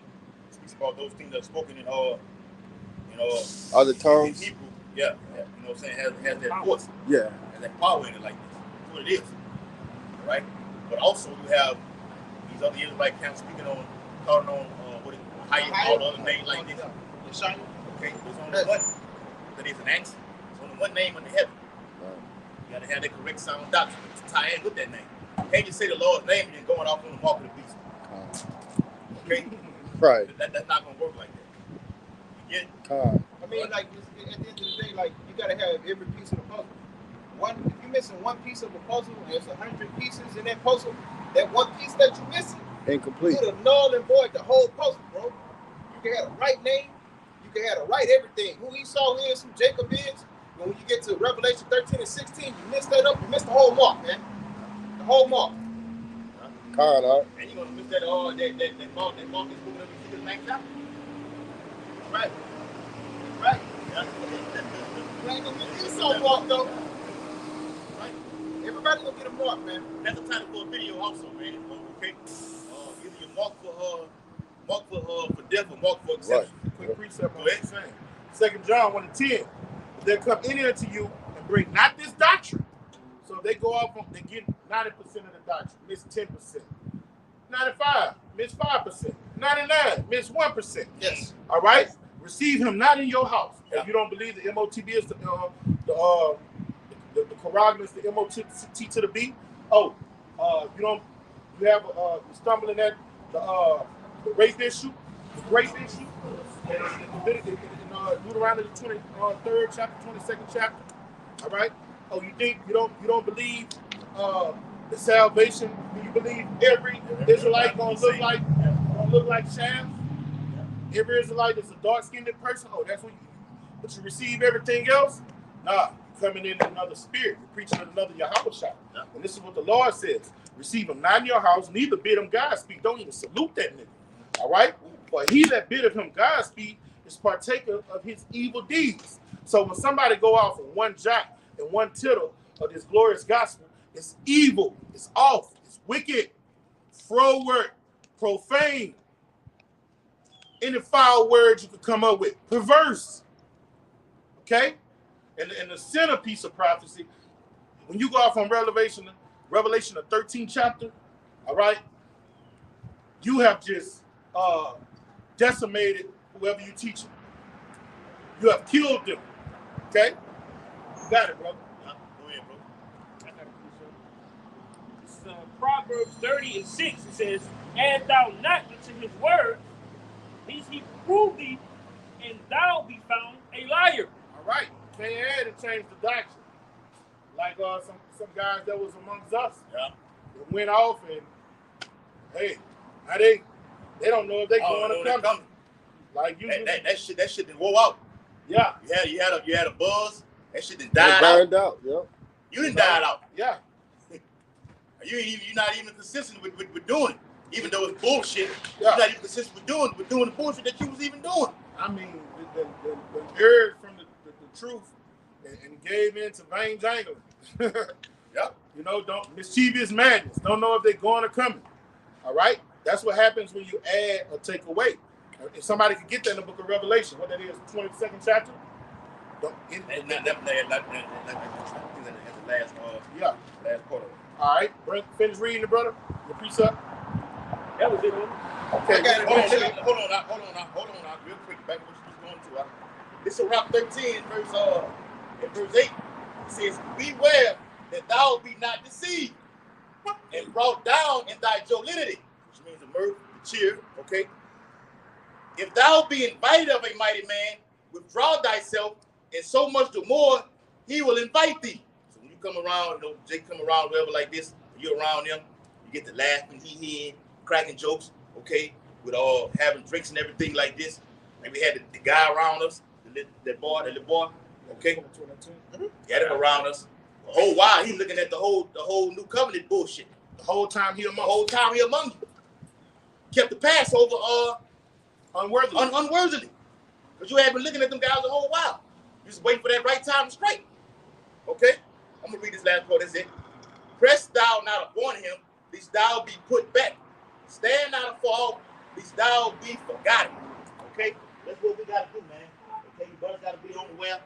S1: It speaks about those things that are spoken in
S7: other tongues.
S1: In Hebrew, yeah, you know what I'm saying, has that force,
S7: Yeah.
S1: has that power in it like this. That's what it is. All right? But also you have these other Israelite camps speaking on, calling on how you call the other name like this. Okay, there's only one that is an axe. There's only one name under heaven. You gotta have that correct sound doctrine to tie in with that name. Can't just say the Lord's name and then going off on the mark of the beast. Okay?
S7: Right.
S1: That's not gonna work like that. You get it?
S3: I mean, like, at the end of the day, like, you gotta have every piece of the puzzle. If you're missing one piece of the puzzle, and there's 100 pieces in that puzzle, that one piece that you're missing,
S7: Incomplete.
S3: you could null and void the whole puzzle, bro. You can have the right name, you can have the right everything. Who Esau is, who Jacob is. And when you get to Revelation 13 and 16, you mess that up, you miss the whole mark, man. whole mark.
S7: Con, all right.
S1: And you're gonna miss that mark is moving up to the next out. Right. Right. Yeah.
S3: You ain't gonna get Esau mark though.
S1: Right.
S3: Everybody gonna get a mark, man.
S1: That's the title for a video also, man. Okay. Either you mark for death or mark for exception.
S2: Quick precept on what I'm saying. 2 John 1:10. There come any unto you and bring not this doctrine. So they go off on, they get 90% of the doctrine, miss 10%. 95, miss 5%. 99, miss 1%.
S3: Yes.
S2: All right? Receive him not in your house.
S1: Yeah.
S2: If you don't believe the MOTB is the Quran is the MOT to the B. You stumbling at the rape issue, the grace issue, in Deuteronomy 23rd chapter, 22nd chapter. All right. Oh, you think you don't believe the salvation? Do you believe every Israelite gonna look like Sham? Every Israelite is a dark-skinned person. Oh, that's what but you receive everything else? Nah, you're coming in another spirit. You're preaching another Yahweh shot.
S1: Yeah.
S2: And this is what the Lord says. Receive him not in your house, neither bid him Godspeed. Don't even salute that nigga. All right? For he that biddeth him Godspeed is partaker of his evil deeds. So when somebody go off on one jot and one tittle of this glorious gospel, it's evil, it's off, it's wicked, froward, profane, any foul words you could come up with, perverse. Okay? And the centerpiece of prophecy, when you go off on Revelation the 13th chapter, all right, you have just decimated whoever you teach them. You have killed them. Okay? You got it, brother.
S1: Yeah. Go ahead, bro.
S4: I got a This is Proverbs 30:6. It says, "Add thou not unto his word, lest he prove thee, and thou be found a liar."
S2: All right. Can't add and change the doctrine. Like some guys that was amongst us.
S1: Yeah.
S2: That went off and, hey, now they don't know if they going to come. Like you,
S1: that shit didn't wore out.
S2: Yeah.
S1: You had a buzz. That shit done
S7: It
S1: died
S7: burned
S1: out.
S7: out. Yeah.
S1: You didn't die out.
S2: Yeah.
S1: You're not even consistent with doing it. Even though it's bullshit,
S2: Yeah.
S1: you're not even consistent with doing the bullshit that you was even doing.
S2: I mean, the erred from the truth and gave in to vain jangling.
S1: Yep.
S2: You know, don't mischievous madness. Don't know if they're going or coming. All right? That's what happens when you add or take away. If somebody could get that in the book of Revelation, what that is, 22nd chapter?
S1: Last part of it.
S2: All right, Brent, finish reading it, brother. Your precept.
S4: That was it.
S2: Okay.
S3: I got it.
S1: Hold on, real quick. Back to what you was going to. This is Rock 13, verse 8. It says, "Beware that thou be not deceived, and brought down in thy jollity," which means the mirth, the cheer. Okay. "If thou be invited of a mighty man, withdraw thyself, and so much the more he will invite thee." So when you come around, Jake come around, wherever like this, you're around them, you get to laughing, hee, cracking jokes, okay, with all having drinks and everything like this. And we had the guy around us, the little boy, okay, he had him around us. The whole while he looking at the whole new covenant bullshit.
S2: The whole time he
S1: among you. Kept the Passover unworthily. Because you had been looking at them guys the whole while. You just waiting for that right time to strike. Okay? I'm going to read this last part. That's it. "Press thou not upon him, lest thou be put back. Stand not afar, lest thou be forgotten." Okay? That's what we got to do, man. Okay? You brothers got to be on the way.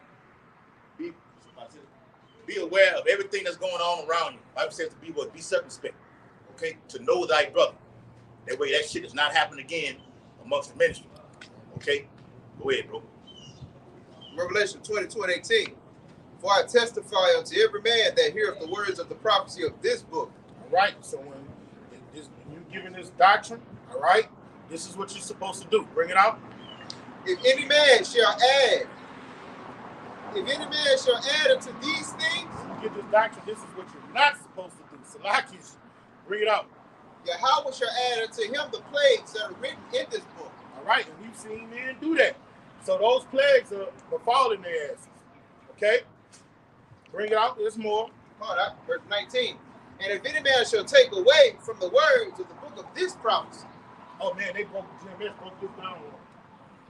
S1: Be aware of everything that's going on around you. Bible says to be circumspect. Okay? To know thy brother. That way that shit does not happen again amongst the ministry. Okay? Go ahead, bro.
S3: Revelation 22:18. "For I testify unto every man that heareth the words of the prophecy of this book."
S2: All right. So when you're giving this doctrine, all right, this is what you're supposed to do. Bring it out.
S3: If any man shall add unto these things,
S2: You get this doctrine, this is what you're not supposed to do. Salakis, bring it out.
S3: Yahweh shall add unto him the plagues that are written in this book.
S2: All right, and we've seen men do that. So those plagues are falling their asses. Okay? Bring it out. There's more.
S3: Verse 19. And if any man shall take away from the words of the book of this prophecy.
S2: Oh man, they broke GMS broke this down wrong.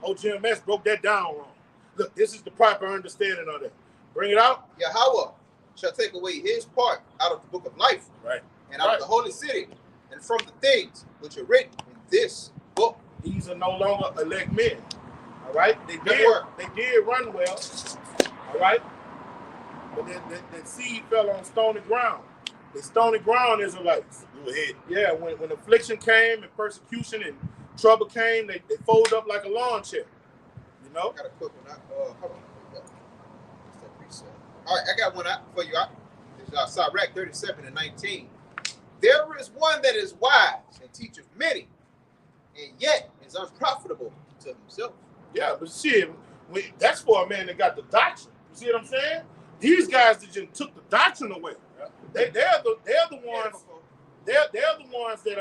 S2: Oh, GMS broke that down wrong. Look, this is the proper understanding of that. Bring it out.
S3: Yahweh shall take away his part out of the book of life,
S2: Right.
S3: and out of the holy city, and from the things which are written in this book.
S2: These are no longer elect men. All right. They did run well. All right. But that seed fell on stony ground. The stony ground Israelites.
S1: Go ahead.
S2: Yeah, when affliction came and persecution and trouble came, they fold up like a lawn chair. You know?
S3: I got a quick one. Hold on. What's that reset? All right, I got one out for you. It's Sirach 37 and 19. There is one that is wise and teacheth many, and yet is unprofitable to himself.
S2: Yeah, but shit, that's for a man that got the doctrine. You see what I'm saying? These guys that just took the doctrine away. They're the ones. They're the ones that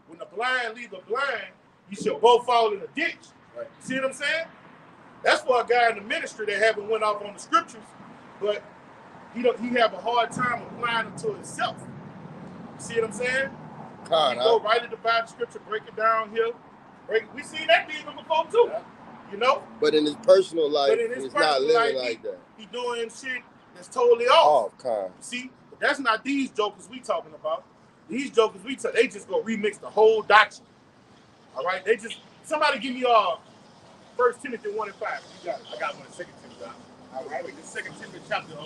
S2: when the blind lead the blind, you should both fall in the ditch.
S1: Right.
S2: You see what I'm saying? That's for a guy in the ministry that haven't went off on the scriptures, but he have a hard time applying them to himself. You see what I'm saying?
S7: God,
S2: Go right into the Bible scripture, break it down here. We seen that demon before too. Yeah. You know?
S7: But in his personal life, he's not living like that.
S2: He doing shit that's totally off.
S7: God.
S2: See? But that's not these jokers we talking about. These jokers they just go remix the whole doctrine. All right? Somebody give me 1 Timothy 1 and 5. You got it.
S1: I got one in 2 Timothy. All right. Wait, the 2 Timothy chapter
S7: 2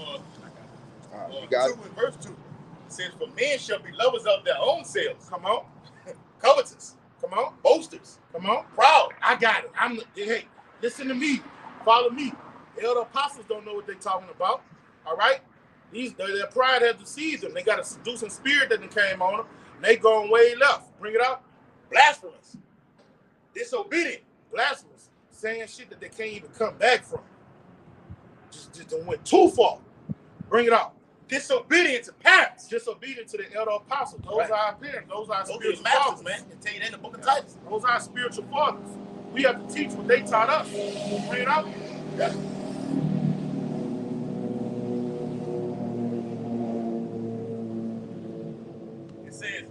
S1: and verse 2. It says, for men shall be lovers of their own selves.
S2: Come on.
S1: Covetous.
S2: Come on.
S1: Boasters.
S2: Come on.
S1: Proud.
S2: I got it. Hey, listen to me. Follow me. The elder apostles don't know what they're talking about. All right? Their pride has deceived them. They got a seducing spirit that came on them. And they going way left. Bring it out.
S1: Blasphemous. Disobedient.
S2: Blasphemous. Saying shit that they can't even come back from. Just went too far. Bring it out.
S1: Disobedient to parents.
S2: Disobedient to the elder apostles. Those are our parents. Those are our spiritual
S1: masters,
S2: fathers.
S1: man. They tell you that in the book of Titus.
S2: Those are our spiritual fathers. We have to teach what they taught us. Bring it out.
S1: Yeah. It says,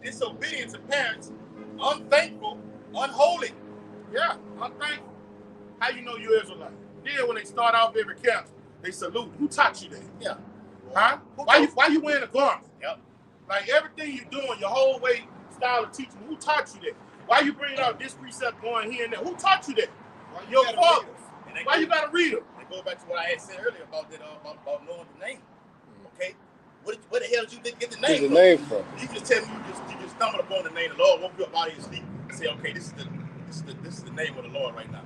S1: disobedient to parents, unthankful, unholy.
S2: Yeah, unthankful. How you know you're Israelite? Then when they start off every camp, they salute. Who taught you that?
S1: Yeah.
S2: Huh? Why you wearing a garment?
S1: Yep.
S2: Like everything you're doing, your whole way, style of teaching, who taught you that? Why you bringing out this precept going here and there? Who taught you that? Your father. Why you gotta read them?
S1: They go back to what I had said earlier about that about knowing the name. Okay? Where the hell did you get the name from? You can just tell me you just stumbled upon the name of the Lord, woke you up out of your sleep and say, okay, this is the name of the Lord right now.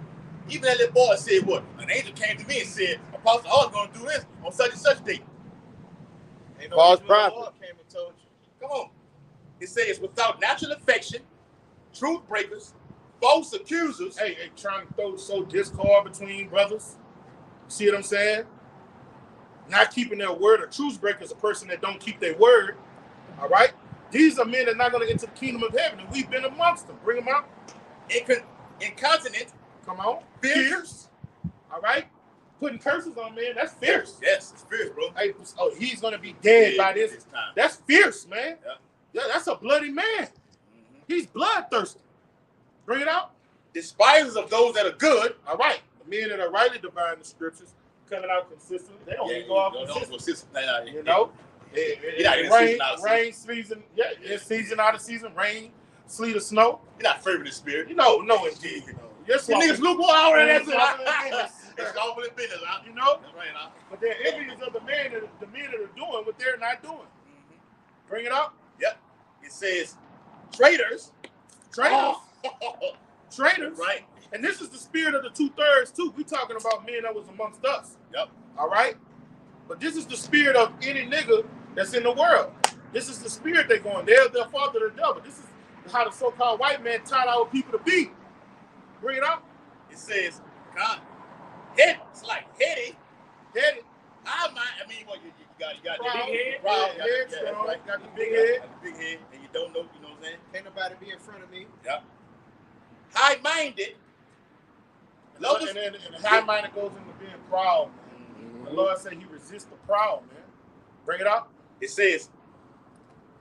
S1: Even that little boy said what? An angel came to me and said, Apostle, I was going to do this on such and such date.
S7: False prophet.
S3: Came and told you.
S1: Come on. It says, without natural affection, truth breakers, false accusers.
S2: Hey, trying to sow discord between brothers. See what I'm saying? Not keeping their word. A truth breaker is a person that don't keep their word. All right? These are men that are not going to enter the kingdom of heaven, and we've been amongst them. Bring them out.
S1: Incontinent.
S2: Come on.
S1: Fierce.
S2: All right? Putting curses on man, that's fierce.
S1: Yes, it's fierce, bro.
S2: Hey, he's going to be dead by this
S1: time.
S2: That's fierce, man.
S1: Yeah.
S2: Yeah, that's a bloody man. Mm-hmm. He's bloodthirsty. Bring it out.
S1: Despisers of those that are good.
S2: All right. The men that are rightly dividing the scriptures, coming out consistently. They don't even go off consistently.
S1: You know?
S2: Rain season. Yeah, it's season out of season. Rain, sleet, or snow.
S1: You're not fervent in spirit.
S2: No, indeed. Yes,
S1: you niggas lukewarm already. That's it. It's all in business,
S2: you know?
S1: That's right, huh?
S2: But they're envious of the men that are doing what they're not doing. Mm-hmm. Bring it up.
S1: Yep. It says traitors.
S2: Traitors.
S1: Traitors. Right.
S2: And this is the spirit of the 2/3 too. We talking about men that was amongst us.
S1: Yep.
S2: All right. But this is the spirit of any nigga that's in the world. This is the spirit they're going. They're the father of the devil. This is how the so-called white man taught our people to be. Bring it up.
S1: It says, God, head. It's like heady.
S2: Headed.
S1: I mean, what you got the
S2: Proud.
S1: big head.
S2: Proud.
S1: Yeah,
S2: right. Got the big head.
S1: Got the big head, and you don't know, you know what I'm saying?
S3: Can't nobody be in front of me.
S1: Yep. High-minded.
S2: And the high-minded goes into being proud, man. The Lord said he resists the proud, man. Bring it up.
S1: It says,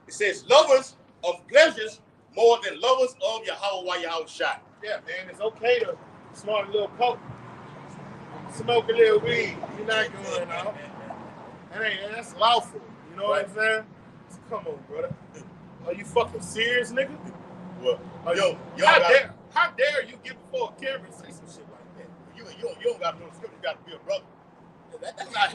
S1: It says lovers of pleasures more than lovers of Yahweh while Yahweh shot.
S2: Yeah, man, it's okay to snort a little coke, smoke a little weed. You're not going out. That's lawful. You know what I'm saying? So come on, brother. Are you fucking serious, nigga?
S1: Well,
S2: How dare you get before a camera and say some shit like that?
S1: You don't got to know the scripture. You got to be a brother. That's not.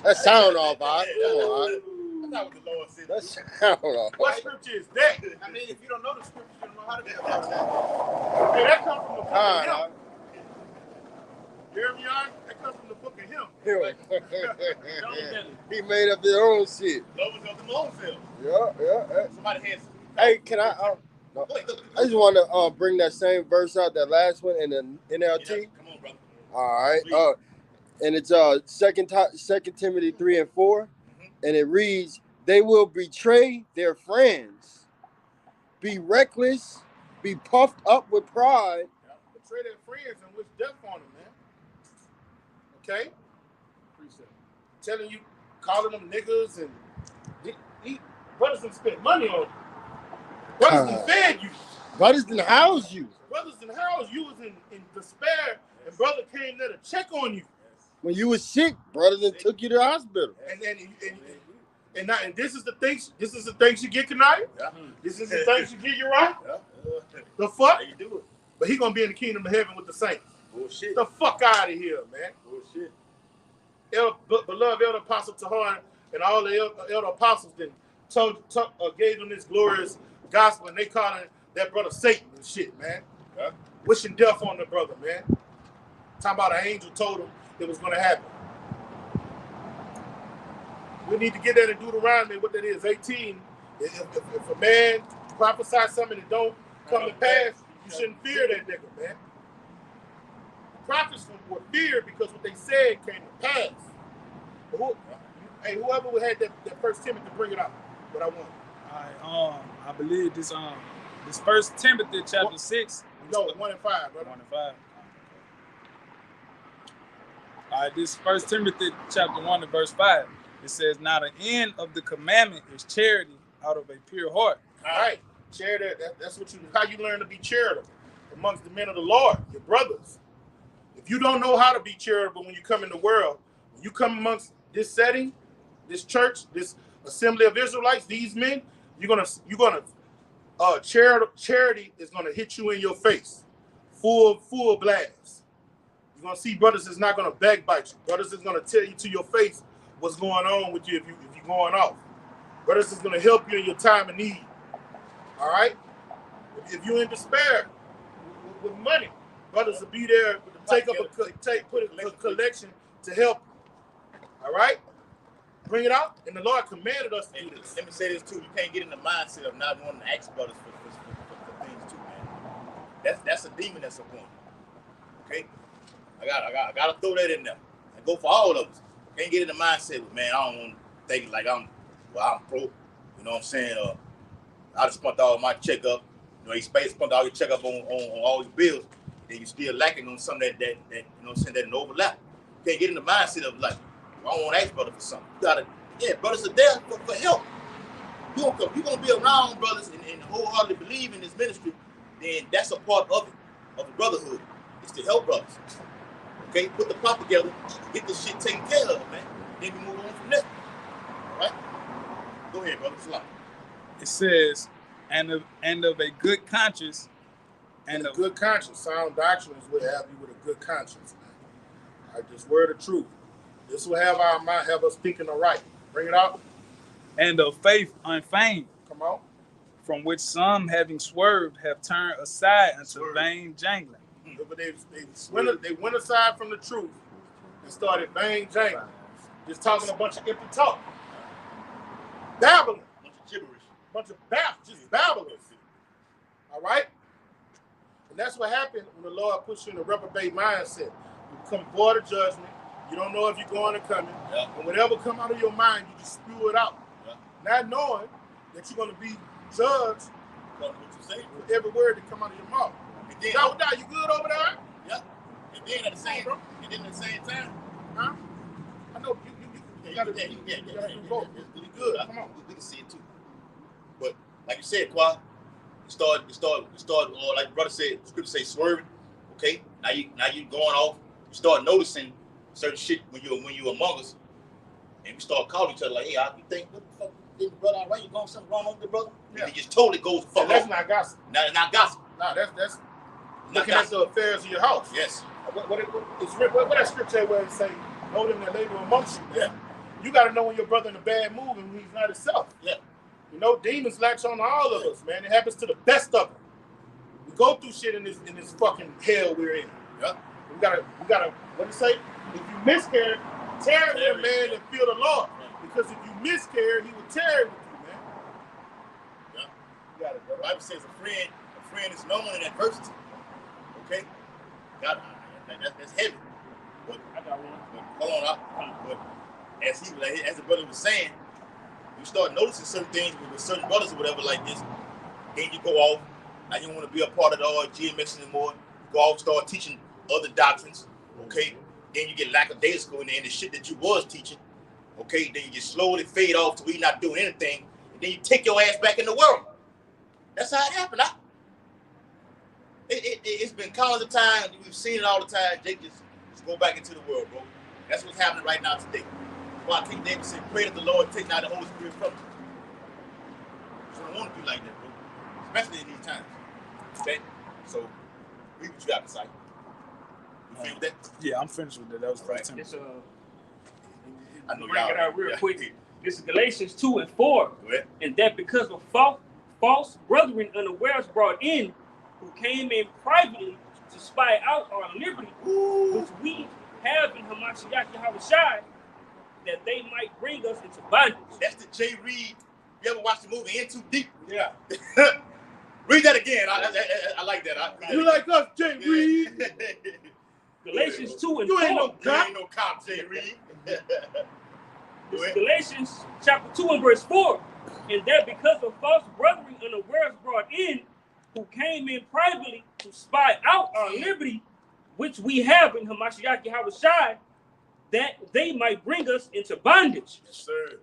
S7: That sound off, Bob. Come on.
S1: That's not what the Lord said.
S7: That sound off.
S2: What scripture is that?
S3: I mean, if you don't know the scripture, you don't know how to be about that.
S2: Hey, that comes from the book of him. Jeremiah, that comes from the book of him.
S7: He made up his own shit.
S1: Lovers of them own self.
S7: Yeah.
S1: Somebody has.
S7: Hey, can I? No. I just want to bring that same verse out, that last one in the NLT.
S1: Come on, brother.
S7: All right. And it's 2 Timothy 3 and 4, and it reads, "They will betray their friends, be reckless, be puffed up with pride."
S2: Betray their friends and wish death on them, man. Okay? Telling you, calling them niggas, and brothers done spent money on you. Brothers done fed you.
S7: Brothers done house you.
S2: Brothers done house you was in despair, and brother came there to check on you.
S7: When you was sick, brothers done took you to the hospital.
S2: And this is the things. This is the things you get tonight.
S1: Yeah.
S2: This is the things you get. You right?
S1: Yeah.
S2: The fuck?
S1: How you do it?
S2: But he gonna be in the kingdom of heaven with the saints.
S1: Bullshit.
S2: The fuck out of here, man.
S1: Bullshit.
S2: Beloved Elder Apostle Tahar and all the elder apostles then gave them this glorious gospel, and they calling that brother Satan and shit, man.
S1: Yeah.
S2: Wishing death on the brother, man. Talking about an angel told him it was gonna happen. We need to get that in Deuteronomy, what that is, 18. If a man prophesies something that don't come to pass, you shouldn't fear that nigga, man. Prophets were feared because what they said came to pass. But whoever had that First Timothy, bring it out. What I want.
S6: All right, I believe this 1 Timothy chapter 6.
S2: No, 1 and 5, brother.
S6: 1 and 5. All right, this 1 Timothy chapter 1 and verse 5. It says, "Now the end of the commandment is charity out of a pure heart."
S2: All right, charity. That's how you learn to be charitable amongst the men of the Lord, your brothers. If you don't know how to be charitable when you come in the world, when you come amongst this setting, this church, this assembly of Israelites, these men, charity is gonna hit you in your face, full blast. You're gonna see brothers is not gonna backbite you. Brothers is gonna tell you to your face what's going on with you if you're going off. Brothers is gonna help you in your time of need. All right. If you're in despair with money, brothers will be there to put a collection to help. All right. Bring it out, and the Lord commanded us to do this.
S1: Let me say this too: you can't get in the mindset of not wanting to ask brothers for things too, man. That's a demon that's upon you. Okay, I gotta throw that in there and go for all of us. Can't get in the mindset of, man, I don't want to think like I'm pro. You know what I'm saying? I just spent all my checkup. You know, you spent all your checkup on all your bills, and you still lacking on something that you know what I'm saying, that an overlap. You can't get in the mindset of like, I don't want to ask brother for something. You gotta, brothers are there for help. You're gonna be around brothers and wholeheartedly believe in this ministry, then that's a part of it, of the brotherhood. It's to help brothers. Okay, put the plot together, get this shit taken care of, man. Then we move on from there. All right? Go ahead, brother. It's
S6: It says, and of a good conscience,
S2: And a good conscience, sound doctrine is what have you with a good conscience. I just word of truth. This will have our mind, have us thinking right. Bring it out.
S6: and of faith unfeigned,
S2: Come on.
S6: from which some, having swerved, have turned aside unto vain jangling.
S2: But they went aside from the truth and started vain jangling. Just talking a bunch of empty talk. Babbling.
S1: bunch of gibberish.
S2: Bunch of just babbling. All right? And that's what happened when the Lord puts you in a reprobate mindset. You become void of judgment. You don't know if you're going or coming.
S1: Yeah.
S2: And whatever come out of your mind, you just spew it out.
S1: Yeah.
S2: Not knowing that you're going to be judged
S1: What you say?
S2: with every word that come out of your mouth.
S1: And then,
S2: Now, you good over there?
S1: yeah. And then at the same time,
S2: Huh? I know You gotta do both.
S1: It's really good.
S2: Come on.
S1: We can see it too. But like you said, Qua, you start, or like the brother said, the scripture say swerving. Okay, now you going off. You start noticing certain shit when you among us, and we start calling each other like, hey, you think what the fuck is the brother all right? You going something wrong with the brother?
S2: Yeah.
S1: And it just totally goes the fuck
S2: And that's
S1: off.
S2: not gossip.
S1: Not gossip.
S2: No, that's
S1: Not
S2: looking at the affairs of your house.
S1: Yes.
S2: What that scripture where it say, know them that labor amongst you.
S1: Yeah.
S2: You got to know when your brother in a bad mood and when he's not himself.
S1: Yeah.
S2: You know, demons latch on to all of us, man. It happens to the best of them. We go through shit in this fucking hell we're in.
S1: Yeah.
S2: We gotta. What it say? If you miscarry, tarry with a man and feel the Lord. Because if you miscarry, he will tarry with you, man.
S1: Yeah.
S2: You got it, bro.
S1: The Bible says a friend is known in adversity. Okay? God, that's heavy. But
S4: I got one.
S1: hold on, but as the brother was saying, you start noticing certain things with certain brothers or whatever like this, then you go off. Now you don't want to be a part of the GMS anymore. You go off, start teaching other doctrines. Okay? Then you get lackadaisical in the shit that you was teaching. Okay? Then you just slowly fade off till we not doing anything. And then you take your ass back in the world. That's how it happened. It's been countless of times. We've seen it all the time. Jake just go back into the world, bro. That's what's happening right now today. Why King David said, pray that the Lord take out the Holy Spirit from you. So I don't want to be like that, bro. Especially in these times. Okay? So, read what you got to say. You feel that?
S6: Yeah, I'm finished with that. That was
S1: Right.
S6: right.
S4: This
S1: I know
S4: bring it
S1: y'all-
S4: out real
S1: yeah.
S4: quick. This is Galatians 2:4,
S1: Go ahead.
S4: and that because of false brethren unawares brought in, who came in privately to spy out our liberty, which we have in Hamashiach Yahushua, that they might bring us into bondage.
S1: That's the Jay Reed. You ever watched the movie In Too Deep?
S2: Yeah.
S1: Read that again. I like that.
S2: You like us, Jay Reed?
S4: Galatians 2 and
S2: You
S4: 4.
S2: ain't no
S1: You ain't no cop, Jay Reed.
S4: This is Galatians chapter 2 and verse 4. And that because of false brethren unawares brought in, who came in privately to spy out our liberty, which we have in Hamashiach Yahushua, that they might bring us into bondage.
S1: Yes, sir.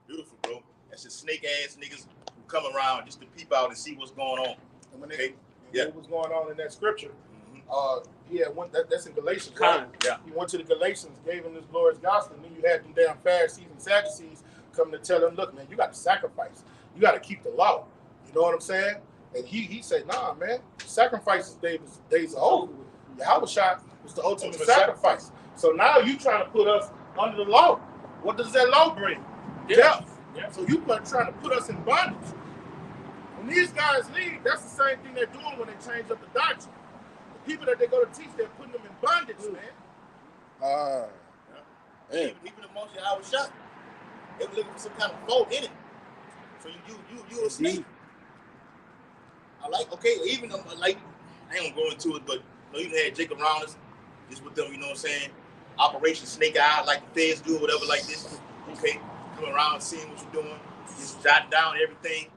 S1: Beautiful, bro. That's just snake ass niggas who come around just to peep out and see what's going on.
S2: And when
S1: Okay.
S2: what was going on in that scripture?
S1: Mm-hmm.
S2: That's in Galatians. Right?
S1: Yeah.
S2: He went to the Galatians, gave them this glorious gospel, and then you had them damn Pharisees and Sadducees coming to tell them, look, man, you got to sacrifice. You got to keep the law. You know what I'm saying? And he said, nah, man, sacrifices days are over. Yahushua was the ultimate sacrifice. So now you trying to put us under the law. What does that law bring? Death.
S4: Yeah.
S2: So you trying to put us in bondage. When these guys leave, that's the same thing they're doing when they change up the doctrine. The people that they go to teach, they're putting them in bondage, man.
S1: Even amongst your hour shot, they were looking for some kind of fault in it. So you a snake. I like, okay, even like, I ain't gonna go into it, but you know, you had Jacob around us, just with them, you know what I'm saying? Operation Snake Eye, like the feds do, whatever, like this. Okay, coming around, seeing what you're doing, just jotting down everything.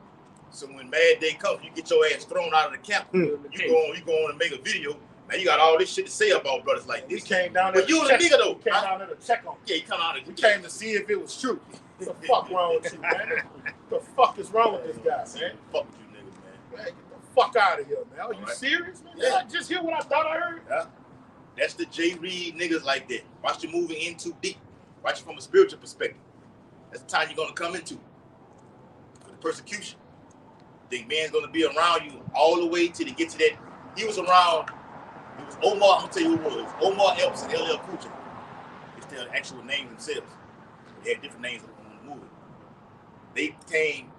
S1: So when Mad Day comes, you get your ass thrown out of the camp. You go on and make a video. Man, you got all this shit to say about brothers like
S2: We
S1: this.
S2: came down there.
S1: But you was a nigga though.
S2: We came down there to check on.
S1: Yeah, you come out of
S2: We came to see if it was true. What the fuck wrong with you, man? What the fuck is wrong with this guy, man?
S1: Fuck with you niggas, man.
S2: Man, get the fuck out of here, man. Are you
S1: All right.
S2: serious, man?
S1: Yeah.
S2: Did I just hear what I thought I heard?
S1: Yeah. That's the J. Reed niggas like that. Watch you moving in too deep. Watch it from a spiritual perspective. That's the time you're gonna come into for the persecution. Think man's gonna be around you all the way till they get to that. He was around. It was Omar. I'm gonna tell you who it was. It was Omar Epps and LL Cool J. It's their actual names themselves. They had different names on the movie. They came,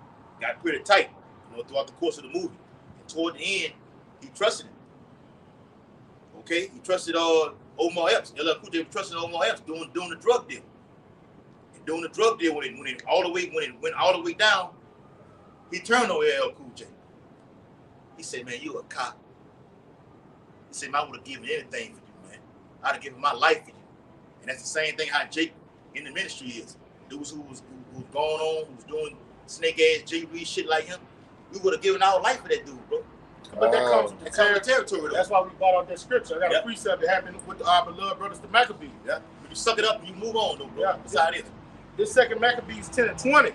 S1: got pretty tight, you know, throughout the course of the movie. And toward the end, he trusted him. Okay, he trusted Omar Epps. LL Cool J trusted Omar Epps doing the drug deal. And doing the drug deal when it went all the way down, he turned on LL Cool J. He said, "Man, you a cop." He said, "Man, I would have given anything for you, man. I'd have given my life for you." And that's the same thing how Jake in the ministry is. Dudes who was going on, who's doing snake ass J Reed shit like him, we would have given our life for that dude, bro.
S2: But that comes with the
S1: That comes with
S2: territory.
S1: territory, though.
S2: That's why we brought out that scripture. I got
S1: Yep.
S2: a precept that happened with our beloved brothers, the Maccabees.
S1: Yeah. But you suck it up and you move on, though, bro.
S2: Yeah.
S1: That's how it is.
S2: This second Maccabees 10 and 20.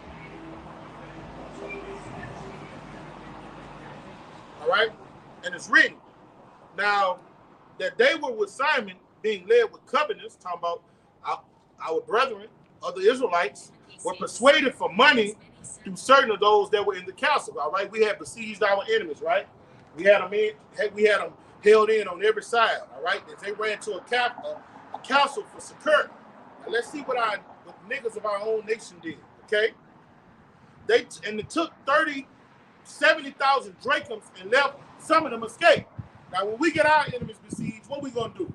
S2: All right? And it's written. Now, that they were with Simon, being led with covenants, talking about our brethren, other Israelites, were persuaded for money through certain of those that were in the council. All right? We had besieged our enemies, right? We had them held in on every side, all right? As they ran to a council for security. Now let's see what niggas of our own nation did, okay? They took 70,000 drachms and left some of them escape. Now, when we get our enemies besieged, what we gonna do?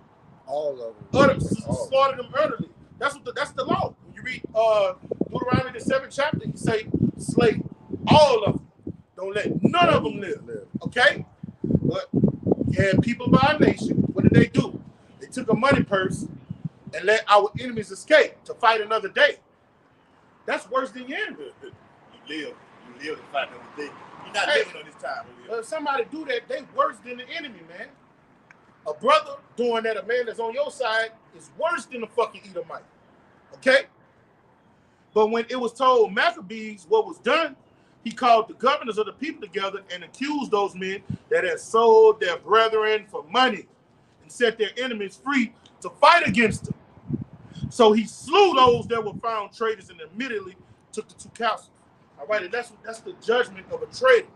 S7: All of them.
S2: Slaughter them utterly. That's the law. When you read Deuteronomy the 7th chapter, you say slay all of them. Don't let none of them live. Okay? But you had people of our nation. What did they do? They took a money purse and let our enemies escape to fight another day. That's worse than your enemy.
S1: You live to fight another day. You're not living on this time.
S2: If somebody do that, they worse than the enemy, man. A brother doing that, a man that's on your side, is worse than the fucking Edomite. Okay? But when it was told Maccabees what was done, he called the governors of the people together and accused those men that had sold their brethren for money and set their enemies free to fight against them. So he slew those that were found traitors and immediately took the two councils. All right, and that's the judgment of a traitor.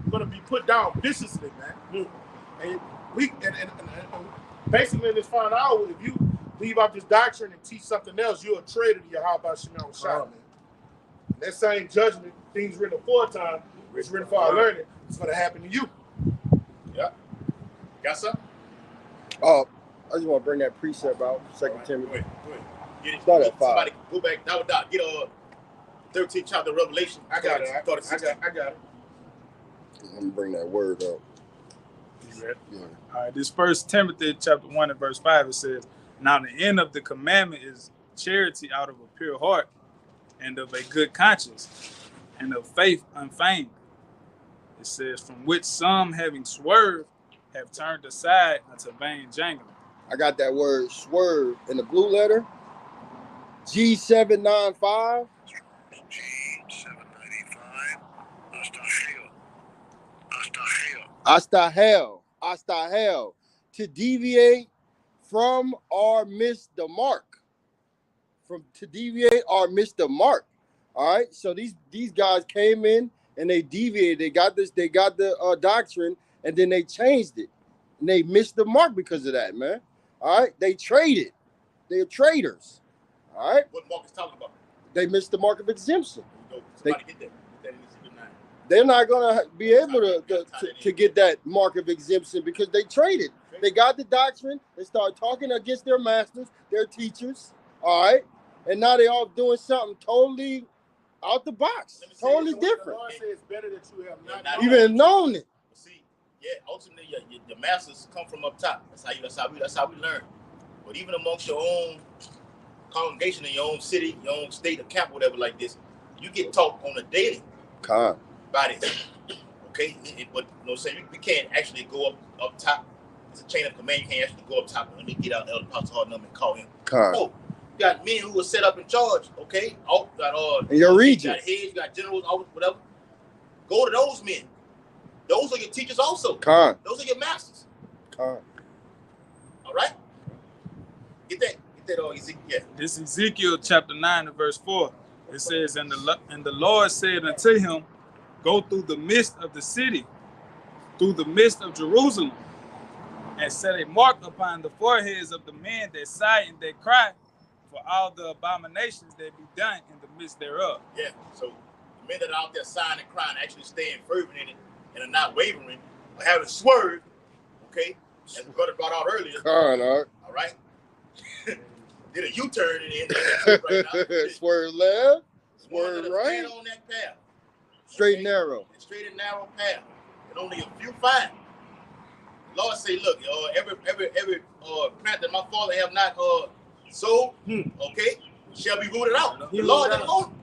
S2: You're going to be put down viciously, man. And basically in this final hour, if you leave out this doctrine and teach something else, you're a traitor to Yahweh Shemel Shah, man. And that same judgment, things written aforetime, it's written for our learning, it's going to happen to you.
S1: Yeah. Got something?
S7: I just want to bring that precept out, 2 Timothy.
S1: Go ahead. Get it.
S7: Start at 5.
S1: Somebody go back, get 13th chapter of Revelation.
S2: I got it. I got it.
S7: Let me bring that word up.
S6: You ready? Yeah. All right, this 1 Timothy chapter 1 and verse 5, it says, "Now the end of the commandment is charity out of a pure heart, and of a good conscience, and of faith unfeigned." It says, "From which some, having swerved, have turned aside unto vain jangling."
S7: I got that word swerve in the blue letter. G795.
S8: G795.
S7: Astahel. To deviate from or miss the mark. All right. So these guys came in and they deviated. They got the doctrine, and then they changed it. And they missed the mark because of that, man. All right. They traded. They're traitors. All right.
S1: What Mark is talking about?
S7: They missed the mark of exemption.
S1: Somebody get that. That needs to be denied.
S7: They're not gonna be able to get that mark of exemption because they traded. They got the doctrine. They started talking against their masters, their teachers. All right. And now they're all doing something totally out the box, totally different.
S2: The Lord says it's better that you have not
S7: even known it.
S1: See, yeah, ultimately, the masters come from up top. That's how we learn. But even amongst your own congregation in your own city, your own state or capital, whatever like this, you get taught on a daily by this. Okay, but you know, we can't actually go up top. It's a chain of command. You can't actually go up top and get out Elder Apostle Hard number and call him. No, you got men who are set up in charge. Okay,
S7: in your region,
S1: you got heads, you got generals, whatever. Go to those men. Those are your teachers also. Those are your masters. All right, get that. Ezekiel. Yeah.
S6: This Ezekiel chapter 9 and verse 4. It says, and the Lord said unto him, "Go through the midst of the city, through the midst of Jerusalem, and set a mark upon the foreheads of the men that sigh and that cry for all the abominations that be done in the midst thereof."
S1: Yeah, so the men that are out there sighing and crying actually staying fervent in it and are not wavering or having swerved, okay, as the brother brought out earlier. All right. Did a U-turn in the right now.
S7: Swerve left, swerve right.
S1: On that path.
S7: Straight and narrow.
S1: Straight and narrow path. And only a few find. The Lord say, look, every plant that my father have not sowed, okay, shall be rooted out. The Lord will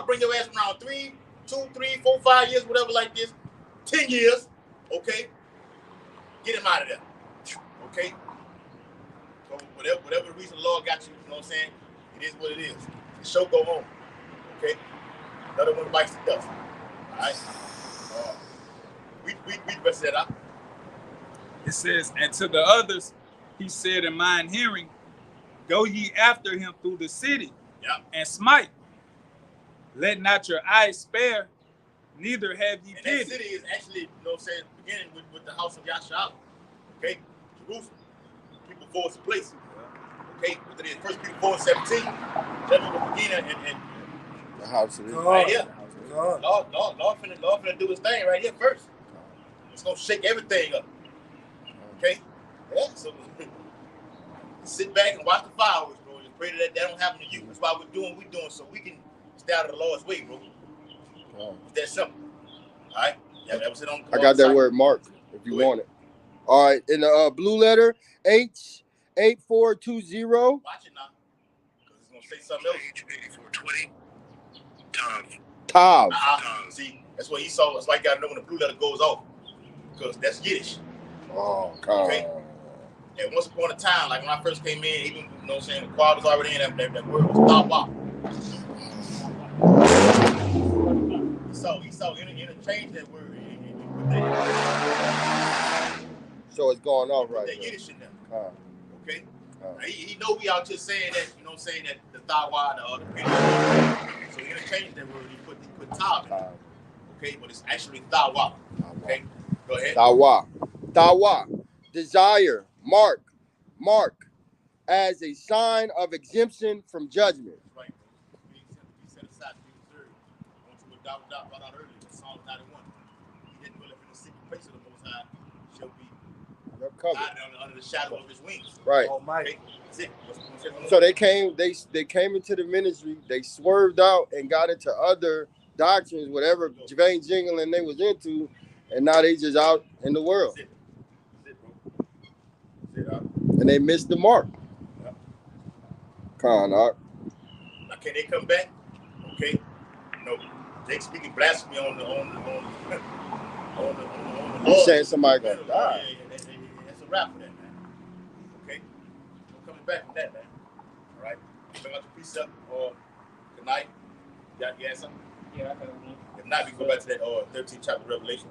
S1: bring your ass around 2, 3, 4, 5 years, whatever like this, 10 years, okay? Get him out of there. Okay? So whatever the reason the Lord got you, you know what I'm saying? It is what it is. The show go on. Okay? Another one bites the dust. All right? We the rest of that out.
S6: It says, and to the others, he said in mine hearing, go ye after him through the city and smite. Let not your eyes spare, neither have ye pity.
S1: And that city is actually, you know what I'm saying, beginning with the house of Yahshua. Okay? Jerusalem. People force the place. Okay? But it is 1 Peter 4:17. That will begin and
S7: The house of Israel.
S1: right here. Lord finna do his thing right here first. It's gonna shake everything up. Okay? Yeah, so sit back and watch the fireworks, bro. Just pray that don't happen to you. That's why we're doing what we're doing, so we can stay out of the Lord's way, bro. It's that simple. All right? Yeah, that was it on.
S7: I got that word mark if you want it. All right, in the blue letter, H8420.
S1: Watch it now. Because it's going to say something else.
S8: H8420.
S7: Tav.
S1: See, that's what he saw. That's why you got to know when the blue letter goes off. Because that's Yiddish.
S7: Oh, God. Okay?
S1: And once upon a time, like when I first came in, even, you know what I'm saying, the choir was already in, that word was Tawa. He saw interchange that word.
S7: So it's going off right
S1: there. Yiddish in there. Okay? He know we out here saying that, you know what I'm saying, that the Tawa, the penny. So he interchanged that word. He put Tav in there. Okay? But it's actually Tawa. Okay? Go ahead.
S7: Tawa. Desire. Mark. As a sign of exemption from judgment.
S1: Right. He set aside to be observed. I want you to brought out earlier, Psalm 91. He didn't dwell in the secret place of the Most High shall be covered under the shadow of his wings.
S7: Right.
S1: Okay? That's it.
S7: So they came into the ministry, they swerved out and got into other doctrines, whatever Javane Jingling they was into, and now they just out in the world.
S1: That's it, bro.
S7: And they missed the mark. Con,
S1: now can they come back? Okay. No. They speaking blasphemy on the
S7: you saying somebody gonna die.
S1: Yeah, that's a wrap for that, man. Okay? No coming back from that, man. All right? Bring out the precept good night. You got something?
S4: Yeah, I got one.
S1: If not, we go back to that 13th chapter of Revelation.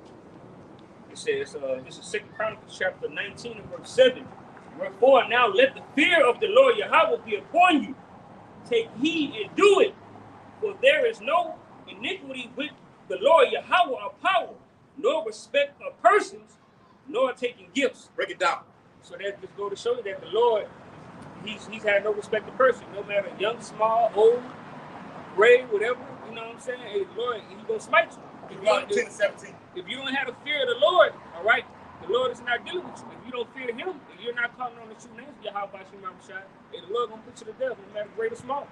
S4: It says, this is 2 Chronicles chapter 19 and verse 7. Wherefore now let the fear of the Lord Yahweh be upon you. Take heed and do it. For there is no iniquity with the Lord Yahweh of power, nor respect of persons, nor taking gifts.
S1: Break it down.
S4: So that just go to show you that the Lord, he's had no respect of person, no matter young, small, old, gray, whatever. You know what I'm saying? Hey, the Lord, he's gonna smite you. If you don't have the fear of the Lord, all right, the Lord is not dealing with you. If you don't fear him, if you're not calling on the true names of Yahweh Bashim Shai, the Lord gonna put you to death, no matter great or small.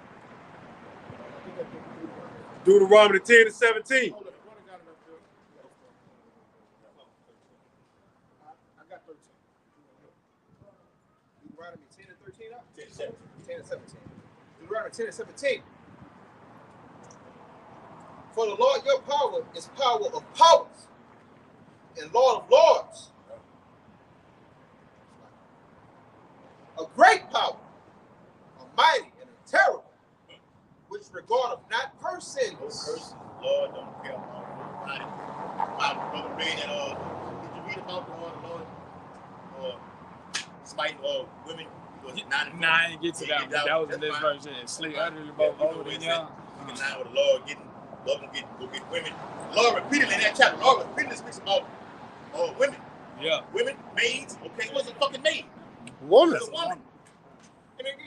S5: Deuteronomy 10 and 17.
S3: I got 13. Deuteronomy 10 and 13 up? 10 and 17. Deuteronomy 10 and 17. For the Lord your power is power of powers and Lord of lords. A great power, a mighty and a terrible, which regardeth not persons.
S1: No persons, Lord don't care about nobody. My brother read that, did you read about the Lord smiting women?
S6: Nine get to that. That was in this verse. Sleep utterly both old and young.
S1: Now with the Lord go get women. The Lord repeatedly in that chapter, Lord repeatedly speaks about women.
S6: Yeah.
S1: Women, maids. Okay, what's a fucking maid?
S7: Woman.
S1: It's a woman.
S3: And it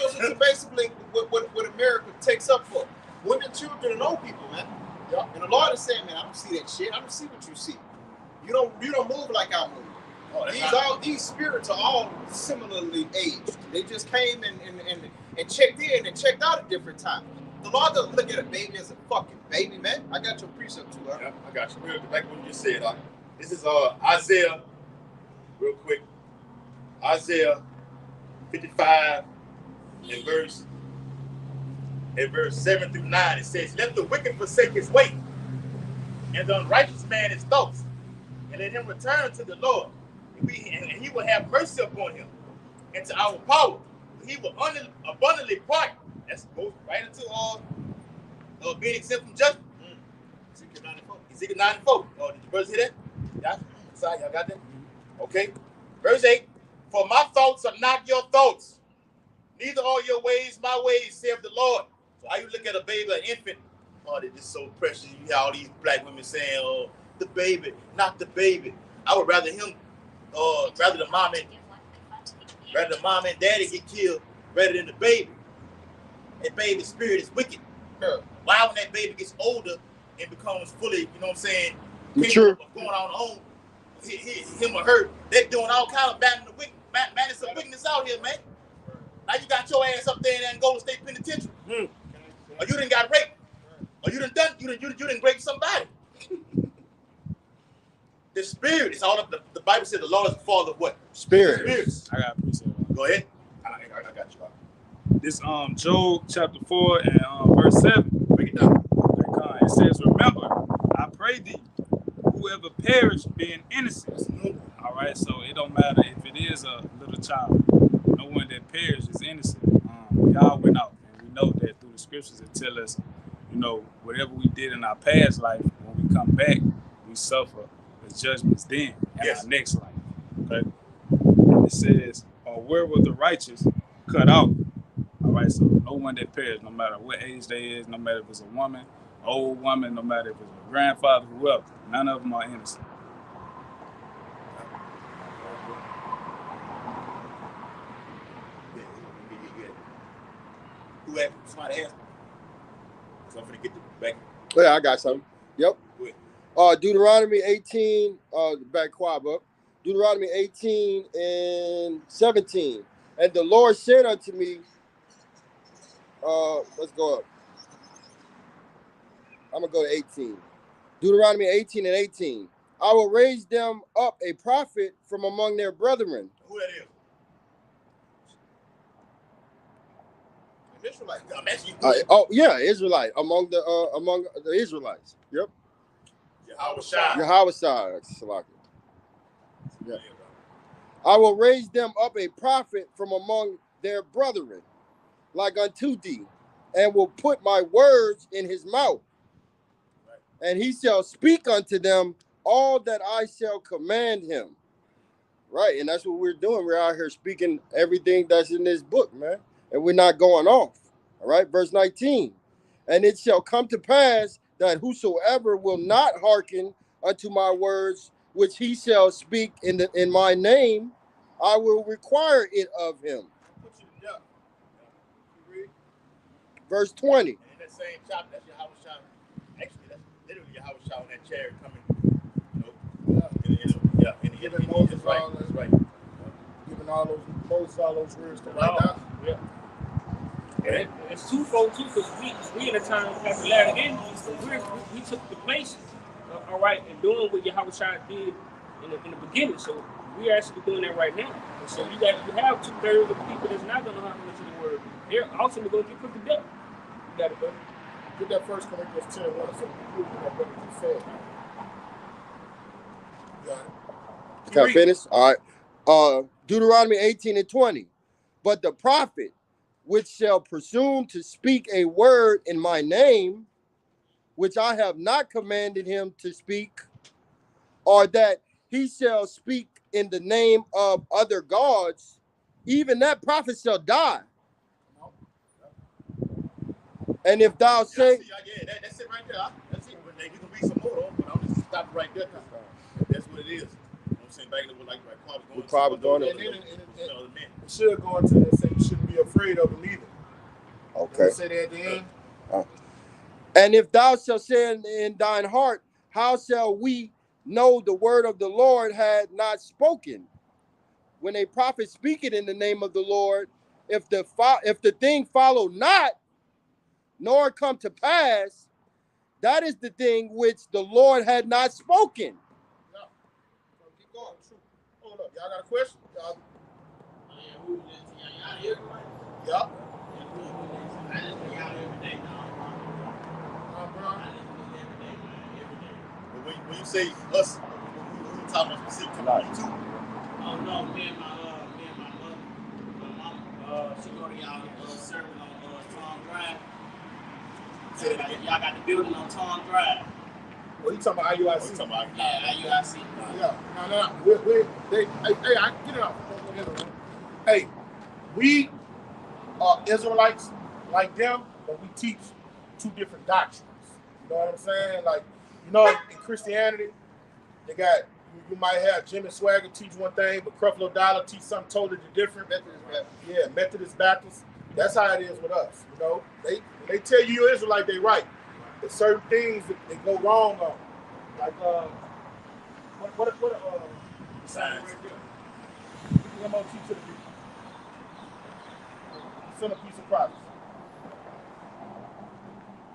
S3: goes into basically what America takes up for women, children, and old people, man. Yeah. And the Lord is saying, man, I don't see that shit. I don't see what you see. You don't move like I move. These spirits are all similarly aged. They just came and checked in and checked out at different times. The Lord doesn't look at a baby as a fucking baby, man. I got your precept too, huh?
S1: Yeah, I got you. Real like what you just said. This is Isaiah, real quick. Isaiah 55 and verse 7 through 9. It says, let the wicked forsake his way, and the unrighteous man his thoughts, and let him return to the Lord, and he will have mercy upon him, and to our power. He will abundantly pardon That's goes right into being exempt from judgment. Ezekiel 94. Ezekiel 94. Oh, did you brothers hear that? Yeah. Sorry, y'all got that? Okay. Verse 8. For my thoughts are not your thoughts, neither are your ways my ways, saith the Lord. So how you look at a baby, an infant? Oh, they're just so precious. You hear all these black women saying, "Oh, the baby, not the baby." I would rather him, rather the mom and daddy get killed rather than the baby. That baby's spirit is wicked. Why when that baby gets older and becomes fully, you know what I'm saying,
S7: mature,
S1: of going on home, him or her, they're doing all kind of madness of wickedness out here, man. Now you got your ass up there in Angola State Penitentiary, or you done got raped, or you done raped somebody. The spirit is all up. The Bible said the Lord is the father of what?
S7: spirits.
S6: I got a piece of it.
S1: Go ahead. I got you.
S6: This Job chapter 4 and verse 7.
S1: Break it down.
S6: It says, remember, I pray thee, whoever perished being innocent. All right, so it don't matter if it is a little child. No one that perished is innocent. We all went out, and we know that through the scriptures it tell us, you know, whatever we did in our past life, when we come back, we suffer the judgments then in our next life. Okay, and it says, where were the righteous cut out? All right, so no one that perished, no matter what age they is, no matter if it's a woman, old woman, no matter if it's a grandfather, whoever, none of them are innocent.
S1: Who had somebody asked? So I'm gonna get the back.
S7: Oh, yeah, I got something. Yep. Deuteronomy 18, back Quab up. Deuteronomy 18 and 17. And the Lord said unto me, let's go up. I'm going to go to 18. Deuteronomy 18 and 18. I will raise them up a prophet from among their brethren.
S1: Who that is? An Israelite. I'm asking you.
S7: Israelite among the Israelites. Yep. Yahweh Shai. Yeah. I will raise them up a prophet from among their brethren, like unto thee, and will put my words in his mouth. And he shall speak unto them all that I shall command him. Right, and that's what we're doing. We're out here speaking everything that's in this book, man. And we're not going off. All right, verse 19. And it shall come to pass that whosoever will not hearken unto my words, which he shall speak in my name, I will require it of him. Verse 20.
S1: And in that same chapter, that's Yahweh Shai. Actually, that's literally Yahweh Shai on that chariot coming.
S2: Giving Moses all that's right. Giving all those words to write down.
S4: Yeah. And it's twofold too, because we in a time after the latter end, we took the place, all right, and doing what Yahweh Shai did in the beginning. So we're actually doing that right now. And so you have 2/3 of the people that's not going to hearken to the word. They're ultimately going to get put to death. You got it, brother.
S2: Get that 1 Corinthians 10:1 so we can what you said. Got it.
S7: Can I finish? All right. Deuteronomy 18 and 20. But the prophet which shall presume to speak a word in my name, which I have not commanded him to speak, or that he shall speak in the name of other gods, even that prophet shall die. And if thou say,
S1: that's it right there. That's it. But you can read some more, but I'm just stop right there. That's what it is. I'm saying back in the like
S7: probably going
S2: it should go into and say you shouldn't be afraid of them either.
S7: Okay.
S2: Say that at the end.
S7: And if thou shalt say in thine heart, how shall we know the word of the Lord had not spoken? When a prophet speaketh in the name of the Lord, if the thing follow not, nor come to pass, that is the thing which the Lord had not spoken.
S2: No. Keep going. Hold up. Y'all got a question? Yup.
S1: When you say us, who you talking about specifically? You too?
S8: Oh no, me and my mother. My mom, she go to y'all serving on
S4: Tom Drive. Y'all got the building on Tom Drive.
S2: Well, you talking about IUIC?
S1: Oh, you talking about
S4: IUIC.
S2: Yeah. No. Hey, I get it off. Hey, we are Israelites like them, but we teach two different doctrines. You know what I'm saying? Like, you know, in Christianity, they got you might have Jimmy Swagger teach one thing, but Creflo Dollar teach something totally different. Methodist Baptist. That's how it is with us. You know, they tell you you're Israelite, they right. There's certain things that they go wrong on. Like what signs right there. Come on, teach to the people. Centerpiece of prophecy.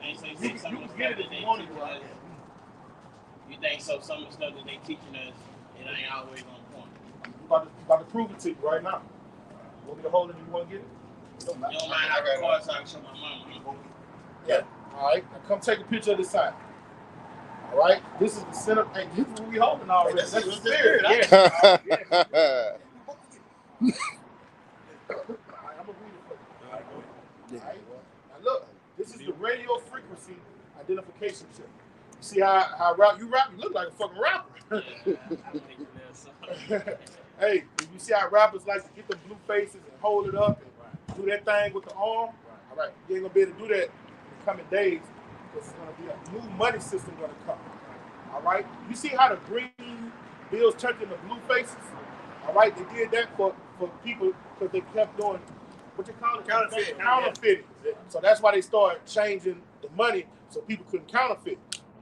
S2: You can get it if you want it, right?
S4: You think so? Some of the stuff that they teaching us, it ain't always on point.
S2: I'm about to prove it to you right now. You want me to hold it and you want to get it?
S4: You don't mind I record so I can show my mama?
S2: Yeah. All right. Now come take a picture of this sign. All right. This is the center. Hey, this is what we holding already. That's the spirit.
S7: Yeah.
S2: I'm gonna read it for you. All right. Now look, this is the radio frequency identification chip. You see how you rap? You look like a fucking rapper. Hey, you see how rappers like to get the blue faces and hold it up and do that thing with the arm? All right, you ain't gonna be able to do that in the coming days because it's gonna be a new money system gonna come. All right, you see how the green bills turned into blue faces? All right, they did that for people because they kept doing what they call it counterfeiting. So that's why they started changing the money so people couldn't counterfeit.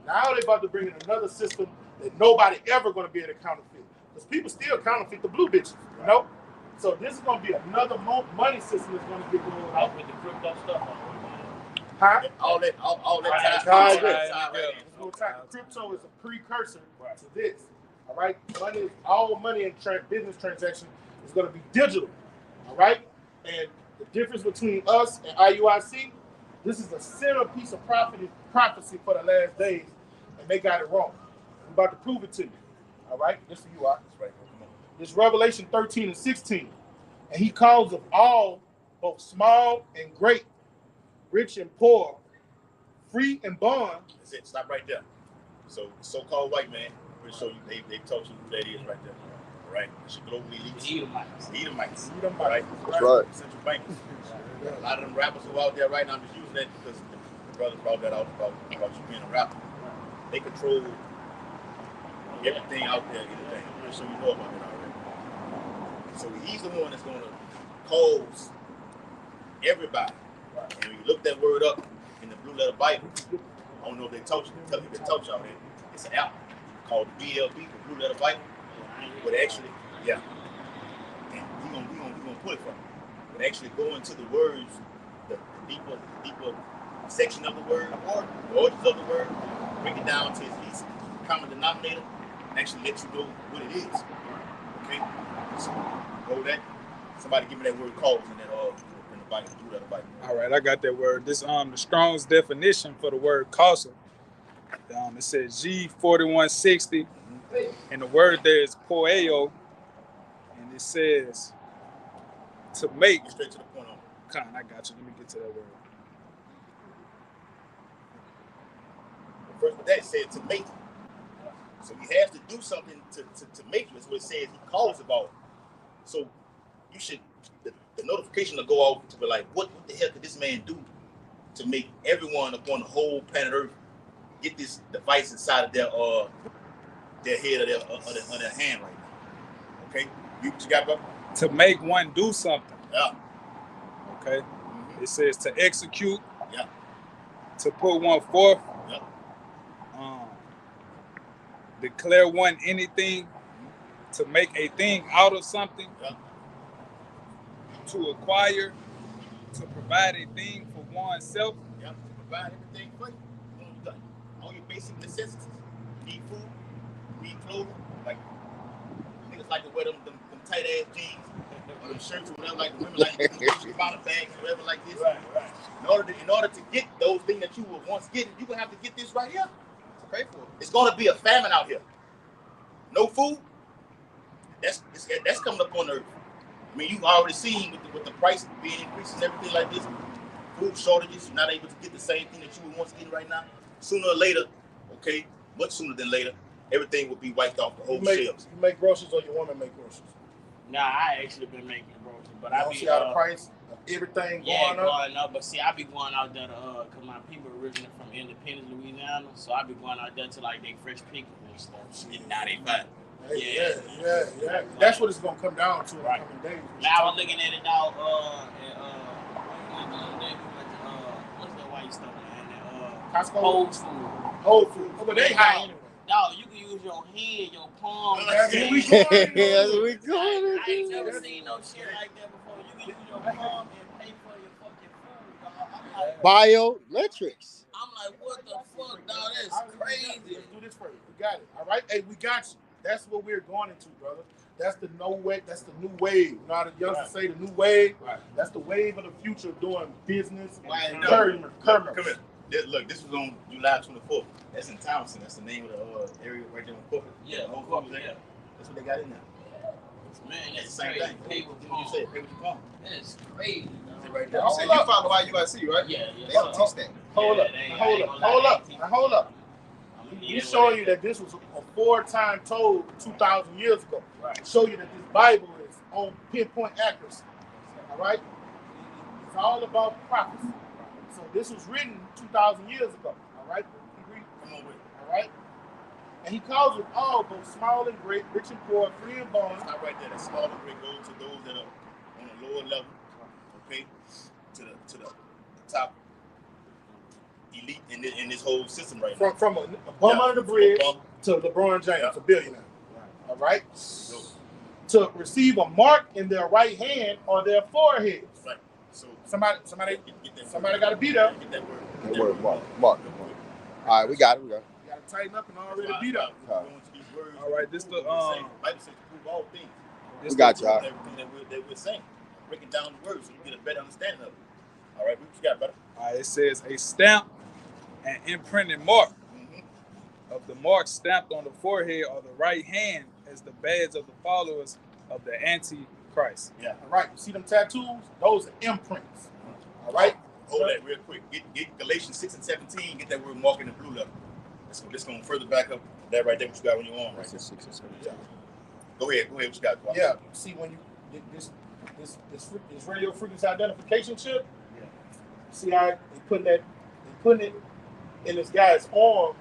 S2: Now they're about to bring in another system that nobody ever going to be able to counterfeit. Because people still counterfeit the blue bitches, you know? So this is going to be another money system that's going to get going on.
S4: With the crypto stuff.
S2: Huh?
S1: all that
S2: Crypto is a precursor to this. All right? Money is all money in business transaction is going to be digital. All right? And the difference between us and IUIC, this is a centerpiece of prophecy for the last days, and they got it wrong. I'm about to prove it to you. All right? This for you, Art. That's right. Come on. It's Revelation 13 and 16. And he calls of all, both small and great, rich and poor, free and bond.
S1: That's it. Stop right there. So the so-called white man, we'll show you, they told you who that is right there. All right? It's your global elite. Edomites. Right?
S7: That's right.
S1: Central bankers. A lot of them rappers who out there right now, I'm just using that because the brother brought that out about you being a rapper. They control everything out there, anything. I'm pretty sure you know about that already. So he's the one that's going to cause everybody. And when you look that word up in the Blue Letter Bible, I don't know if they taught you, y'all that. It's an app called the BLB, the Blue Letter Bible. But actually, yeah. And we're gonna pull it from it. But actually go into the words, the deeper section of the word, or the origins of the word, break it down to its least common denominator, and actually let you know what it is. Okay? So go that. Somebody give me that word cause in the Bible, Blue Letter Bible.
S6: All right, I got that word. This the Strong's definition for the word causa. It says G4160, and the word there is poeo, and it says to make.
S1: Get straight to the point on it.
S6: Con, I got you. Let me get to that word.
S1: First with that, it said to make. So he has to do something to make you. That's what it says he calls about. So you should, the notification will go off to be like, what the hell could this man do to make everyone upon the whole planet Earth get this device inside of their head or their hand right now? Okay? You what you got, bro?
S6: To make one do something.
S1: Yeah.
S6: Okay.
S1: Mm-hmm.
S6: It says to execute.
S1: Yeah.
S6: To put one forth.
S1: Yeah.
S6: Declare one anything. To make a thing out of something.
S1: Yeah.
S6: To acquire. To provide a thing for oneself.
S1: Yeah. To provide everything for you. All your basic necessities. Need food. Need clothing. Like niggas like to wear them tight ass jeans. Or them shirts or whatever, like the women like to get bottom bags or whatever like this. Right. In order to get those things that you were once getting, you're gonna have to get this right here. Pay for it. It's gonna be a famine out here. No food. That's coming up on Earth. I mean, you've already seen with the price being increased and everything like this. food shortages, you're not able to get the same thing that you were once getting right now. Sooner or later, okay, much sooner than later, everything will be wiped off the whole shelves.
S2: You make groceries or your woman make groceries?
S4: Nah, I actually been making groceries, but I be
S2: see how the price of everything going up.
S4: But see, I be going out there to cause my people originally from Independence, Louisiana, so I be going out there to like they fresh pickles and stuff. And now they buy.
S2: Yeah. That's what it's gonna come down to in the coming days.
S4: Now I was looking at it now. What's that white stuff, man?
S2: Costco. Whole Foods. Oh, but they high anyway.
S4: No, you can use your hand, your palm.
S2: That's where we going.
S4: I ain't never seen no shit like that before. You can use your palm and pay for your fucking food, dog. I'm like,
S7: biometrics.
S4: I'm like, what the fuck, dog? That's crazy.
S2: Let's do this for you. We got it. All right. Hey, we got you. That's what we're going into, brother. That's the way. That's the new wave. You know how the youngsters say the new wave. Right. That's the wave of the future of doing business.
S1: Come here. Look, this was on July 24th. That's in Townsend. That's the name of the area right there on corporate.
S4: Yeah,
S1: That's what they got in there.
S4: Man,
S1: That's
S4: that's
S1: the same
S4: crazy.
S1: thing.
S4: Pay with
S1: You
S4: palm.
S1: said pay with your palm.
S4: That's crazy.
S1: Right there.
S3: You said you follow IUIC, right?
S4: Yeah.
S3: They don't teach that.
S2: Hold up. We showing you that this was a 4-time told 2,000 years ago.
S4: Right.
S2: Show you that this Bible is on pinpoint accuracy. All right? It's all about prophecy. So this was written 2,000 years ago. All right?
S1: Come on with it.
S2: All right? And he calls it all, both small and great, rich and poor, free and bond.
S1: It's not right there. That small and great goes to those that are on a lower level. Okay? To the top elite in this whole system right now.
S2: From a bum under the bridge to LeBron James, a billionaire. All right? To receive a mark in their right hand or their forehead.
S1: Right. So
S2: somebody got to be there.
S1: Get that word.
S7: That word, Mark. All right, we got it.
S2: You got to tighten up and already be there.
S1: All
S6: right, this the
S1: Bible says to prove all things.
S7: We got you.
S1: Everything that we're saying, breaking down the words so you get a better understanding of it. All right, what you got, brother?
S6: All right, it says a stamp and imprinted mark of the mark stamped on the forehead or the right hand as the badge of the followers of the Antichrist.
S2: Yeah. All right. You see them tattoos? Those are imprints. All right.
S1: Hold that real quick. Get Galatians 6 and 17. Get that word mark in the blue letter. This going to further back up that right there. What you got on your arm, right? 6 and 17. Yeah. Go ahead. What you got?
S2: Yeah. See when you this radio frequency identification chip. Yeah. See how they putting it in this guy's arm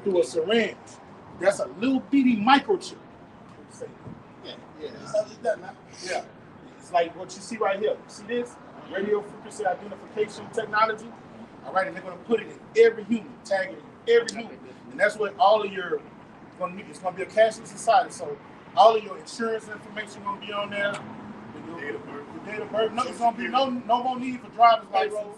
S2: through a syringe. That's a little bitty microchip. Yeah. It's like what you see right here. See this? Radio frequency identification technology. All right, and they're going to put it in every human, tag it in every human. And that's what all of your, it's going to be a cashless society. So all of your insurance information going to be on there. Your date of birth. No, it's going to be no more need for driver's license.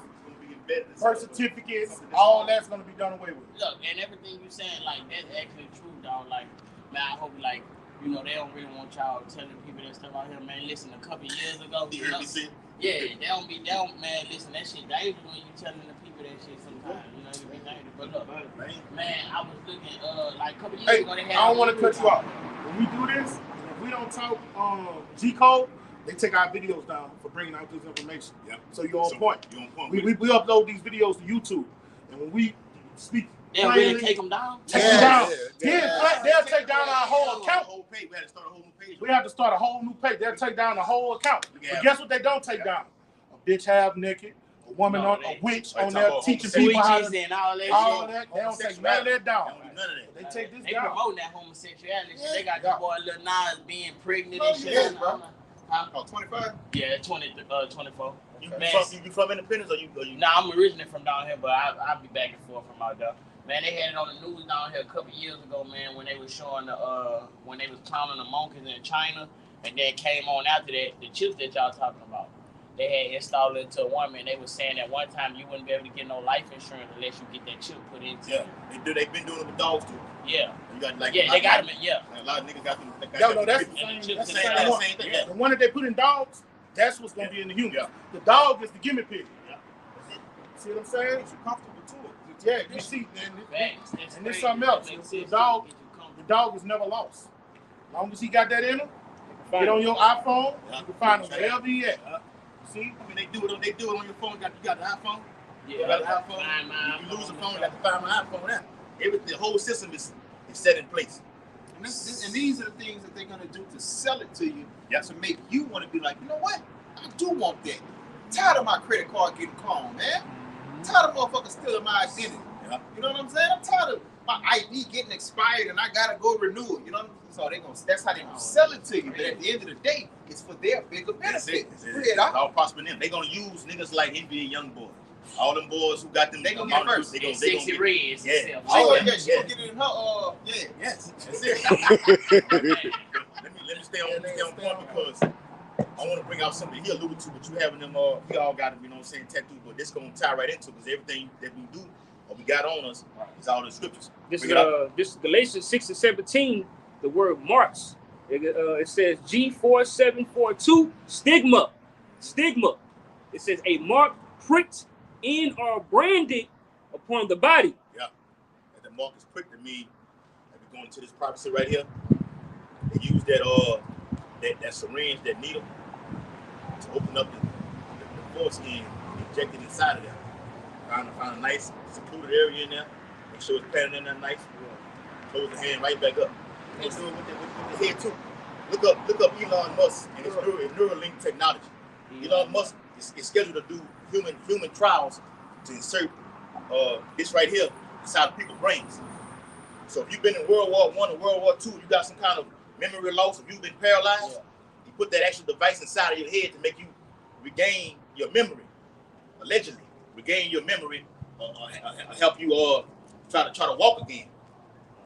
S2: Birth certificates, all that's going to be done away with.
S4: Look, and everything you're saying, like, that's actually true, dog. Like, man, I hope, like, you know, they don't really want y'all telling people that stuff out here, man. Listen, a couple years ago, they don't, man, listen, that shit dangerous when you telling the people that shit sometimes, you know, it be dangerous. But look, man, I was looking, like, a couple years ago, they had...
S2: I don't want to cut you off. When we do this, if we don't talk G-code, they take our videos down for bringing out this information. Yeah. So you're on point. We upload these videos to YouTube, and when we speak,
S4: they'll really take them down.
S2: They'll take down our whole account.
S1: We had to start a whole new page.
S2: We have to start a whole new page. They'll take down the whole account. But guess what? They don't take down a bitch half naked, a woman on a witch on there teaching people how to
S4: and all that.
S2: They don't take none of that down.
S1: They
S2: take this
S4: down. They promoting that homosexuality.
S2: Yeah.
S4: They got the boy Lil Nas being pregnant and shit.
S3: Oh, 25?
S4: Yeah, 24.
S1: You from Independence or you?
S4: Nah, I'm originally from down here, but I'll be back and forth from out there. Man, they had it on the news down here a couple years ago, man, when they was showing when they was clowning the monkeys in China, and then came on after that, the chips that y'all talking about. They had installed it into a woman. They was saying that one time you wouldn't be able to get no life insurance unless you get that chip put into you.
S1: They've been doing it with dogs too.
S4: Yeah.
S1: You got
S4: they got them. Yeah.
S1: A lot of niggas got them.
S2: No, that's the same one. Yeah. The one that they put in dogs, that's what's gonna be in the human. Yeah. The dog is the gimme pig. Yeah. See what I'm saying? You're comfortable to it. Yeah, you see, and there's something else. The dog is never lost. As long as he got that in him, get on your iPhone, you can find him wherever he at. See?
S1: I mean, they do it on your phone. You got the iPhone.
S4: Yeah,
S1: You got the iPhone. You lose a phone, you got to find my iPhone now. The whole system is set in place.
S3: And these are the things that they're going to do to sell it to you,
S1: Yep.
S3: to make you want to be like, you know what? I do want that. I'm tired of my credit card getting cloned, man. I'm tired of motherfuckers stealing my identity.
S1: Yeah.
S3: You know what I'm saying? I'm tired of my ID getting expired and I gotta go renew it. You know what I'm saying? So that's how they gonna sell it to you. But at the end of the day, it's for their bigger benefit.
S1: It's all prospering them. They're gonna use niggas like NBA YoungBoy. All them boys who got them.
S3: They gonna get first.
S1: They
S4: Sexy
S1: gonna
S4: Reds.
S1: Yeah.
S3: She gonna get it in her.
S1: Yes. That's it. let me stay on point because I want to bring out something he alluded to, but you having them we all got them, you know what I'm saying, tattooed, but this gonna tie right into because everything that we do or we got on us is all the scriptures.
S4: This is Galatians 6:17. The word marks. It says G4742 stigma. It says a mark pricked in or branded upon the body.
S1: Yeah. And the mark is pricked to me. Like we're going to this prophecy right here. They use that syringe, that needle, to open up the foreskin, inject it inside of there. Find a nice secluded area in there. Make sure it's patterned in there nice. Close the hand right back up. And do it with the head too. Look up Elon Musk and his Neuralink technology. Elon Musk is scheduled to do human trials to insert this right here inside of people's brains. So if you've been in World War I or World War II, you got some kind of memory loss, if you've been paralyzed, you put that actual device inside of your head to make you regain your memory. Allegedly, regain your memory, help you try to walk again.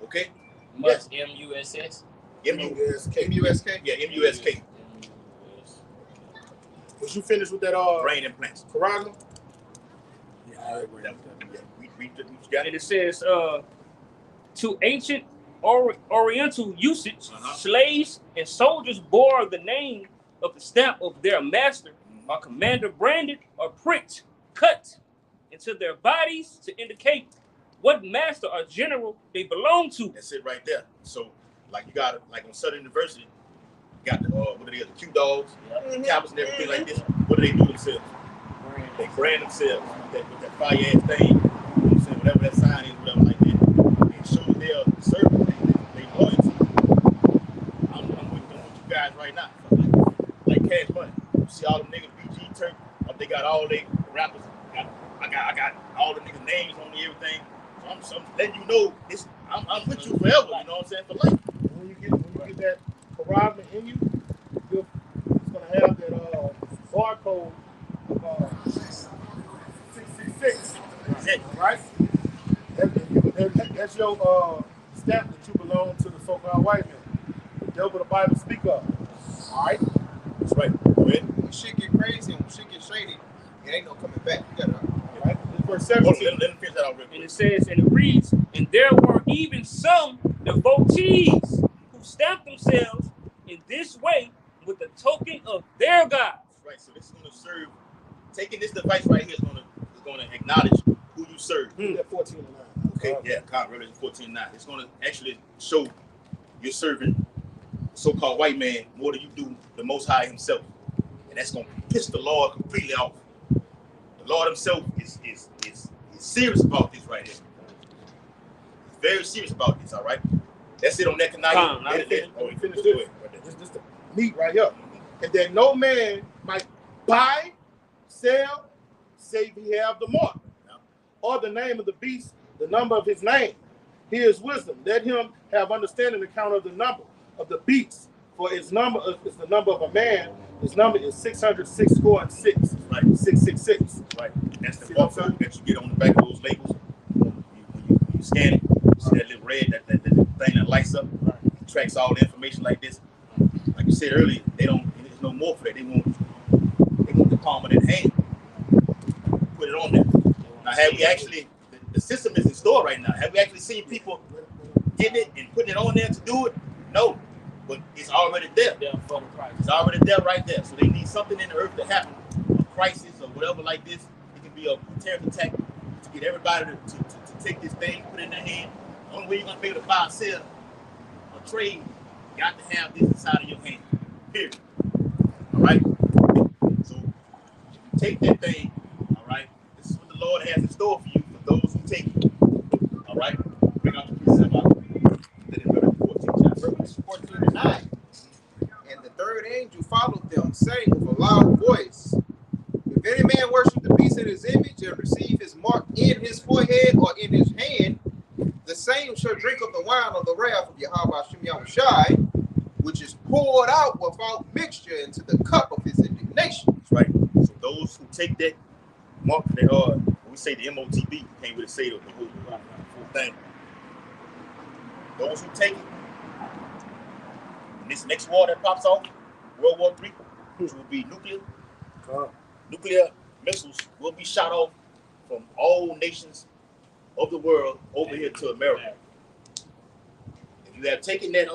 S1: Okay?
S4: Musk, M-U-S-S.
S3: MUSK?
S1: Yeah, MUSK.
S2: Was you finished with that
S1: Brain implants.
S2: Corona?
S1: We got
S4: And
S1: it.
S4: it says to ancient Oriental usage, slaves and soldiers bore the name of the stamp of their master or commander, branded or pricked, cut into their bodies to indicate what master or general they belong to.
S1: That's it right there. So, like you got it, like on Southern University, you got the what are they, the Q dogs, cameras and everything like this. What do they do themselves? They brand themselves with that fire ass thing. You know what I'm saying? Whatever that sign is, whatever like that. And show that they're serving, they loyalty. I'm with you guys right now. Like Cash Money. You see all them niggas, BG Turk, they got all they rappers. I got all the niggas' names on everything. So I'm letting you know this. I'm with you forever. You know what I'm saying? For life.
S2: When you get that Corona in you, it's gonna have that barcode of 666.
S1: That's it.
S2: Right? That's your stamp that you belong to the so-called white man. The devil the Bible speak of. All right?
S1: That's right. Go ahead.
S3: When shit get crazy and when shit get shady, it ain't no coming back. You gotta.
S2: All right? Verse
S1: Hold on,
S2: 17.
S1: let me finish that out real quick.
S4: And it says, and it reads, and there were even some devotees who stamped themselves in this way with the token of their gods.
S1: Right. So this is going to serve. Taking this device right here is going to acknowledge who you serve.
S2: That 14 and 9.
S1: Okay. Yeah. Revelation 14:9. It's going to actually show you're serving the so-called white man more than you do the Most High Himself, and that's going to piss the Lord completely off. The Lord Himself is serious about this right here. He's very serious about this. All right. That's it on that canal.
S2: Oh, we finished this. This is the meat right here. And that no man might buy, sell, save he have the mark, or the name of the beast, the number of his name. Here is wisdom. Let him have understanding the count of the number of the beast. For its number is the number of a man. His number is 606 score and 6. Right. 666.
S1: Right. That's the barcode that you get on the back of those labels. When you scan it, you see that little red, that little thing that lights up. It tracks all the information like this. Like you said earlier, there's no more for that. They want the palm of that hand. Put it on there. Now, have we actually, the system is in store right now. Have we actually seen people getting it and putting it on there to do it? No. But it's already there. It's already there right there. So they need something in the earth to happen, a crisis or whatever like this. It can be a terrorist attack to get everybody to take this thing, put it in their hand. The only way you're going to be able to buy or sell or trade, you got to have this inside of your hand. Period. All right? So take that thing, all right, this is what the Lord has in store for you, for those who take it. All right? Bring out the precept out. That in Revelation 14 chapter.
S3: Verse 14:9. And the third angel followed them, saying with a loud voice, if any man worship the beast in his image and receive his mark in his forehead or in his hand, the same shall drink of the wine of the wrath of Yahweh Hashem Yahushai, which is poured out without mixture into the cup of his indignation.
S1: That's right. So those who take that mark, they are, when we say the MOTB, you can't really say the whole thing. Those who take it, and this next war that pops off, World War III, which will be nuclear missiles will be shot off from all nations of the world over here to America. If you have taken that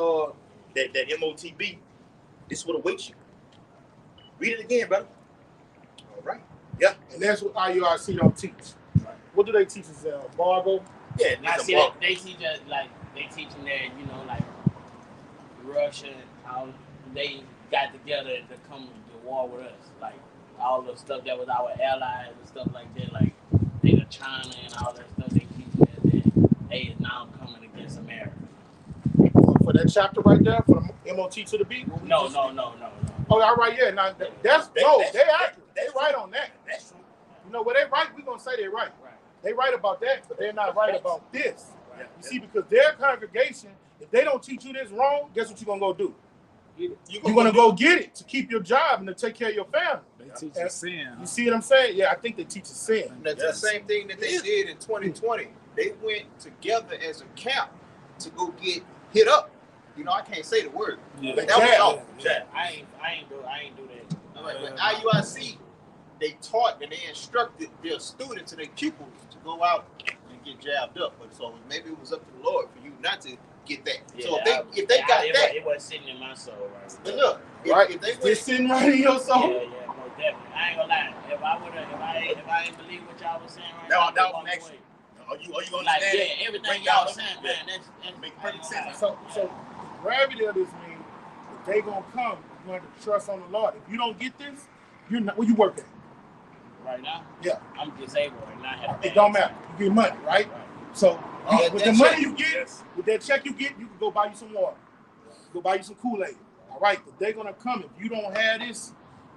S1: that MOTB, this is what awaits you. Read it again, brother.
S2: All right.
S1: Yeah.
S2: And that's what IUIC don't teach. Right. What do they teach us? Embargo?
S1: Yeah,
S8: I see that they teach us like they teaching that, you know, like Russia and how they got together to come to war with us. Like all the stuff that was our allies and stuff like that, like they China and all that stuff, they teaching that they is now coming against America.
S2: For that chapter right there, for the MOT to the B?
S8: No.
S2: Oh, all right, yeah. Now they're accurate. They right on that.
S1: That's true.
S2: You know, where they right, we're gonna say they're right. They right about that, but they're not right about this.
S1: Right.
S2: You see, because their congregation, if they don't teach you this wrong, guess what you're gonna go do? You're gonna go get it to keep your job and to take care of your family.
S6: They teach us sin.
S2: You see what I'm saying? Yeah, I think they teach us sin.
S3: That's the same thing that they did in 2020. They went together as a camp to go get hit up. You know, I can't say the word.
S6: Yeah.
S3: But that was all.
S8: Yeah. I ain't do that.
S3: But IUIC, they taught and they instructed their students and their pupils to go out and get jabbed up. But so maybe it was up to the Lord for you not to get that.
S8: Yeah,
S3: so if they got that,
S8: it wasn't sitting in my soul, right?
S3: But look,
S2: Right?
S3: if they
S2: It's sitting right in your soul.
S8: Yeah, most definitely. I ain't gonna lie. If I ain't believe what y'all was saying right
S1: That
S8: now,
S1: was next. Are you understand?
S8: like everything y'all saying, man, that's
S1: make perfect sense.
S2: So the gravity of this means if they gonna come, you have to trust on the Lord. If you don't get this, you're not where you work at.
S8: right now.
S2: Yeah.
S8: I'm disabled and I have
S2: It don't matter. You get money, right? So with the money you get,
S1: Yes.
S2: with that check you get, you can go buy you some water. Go buy you some Kool-Aid. All right, but they're gonna come. If you don't have this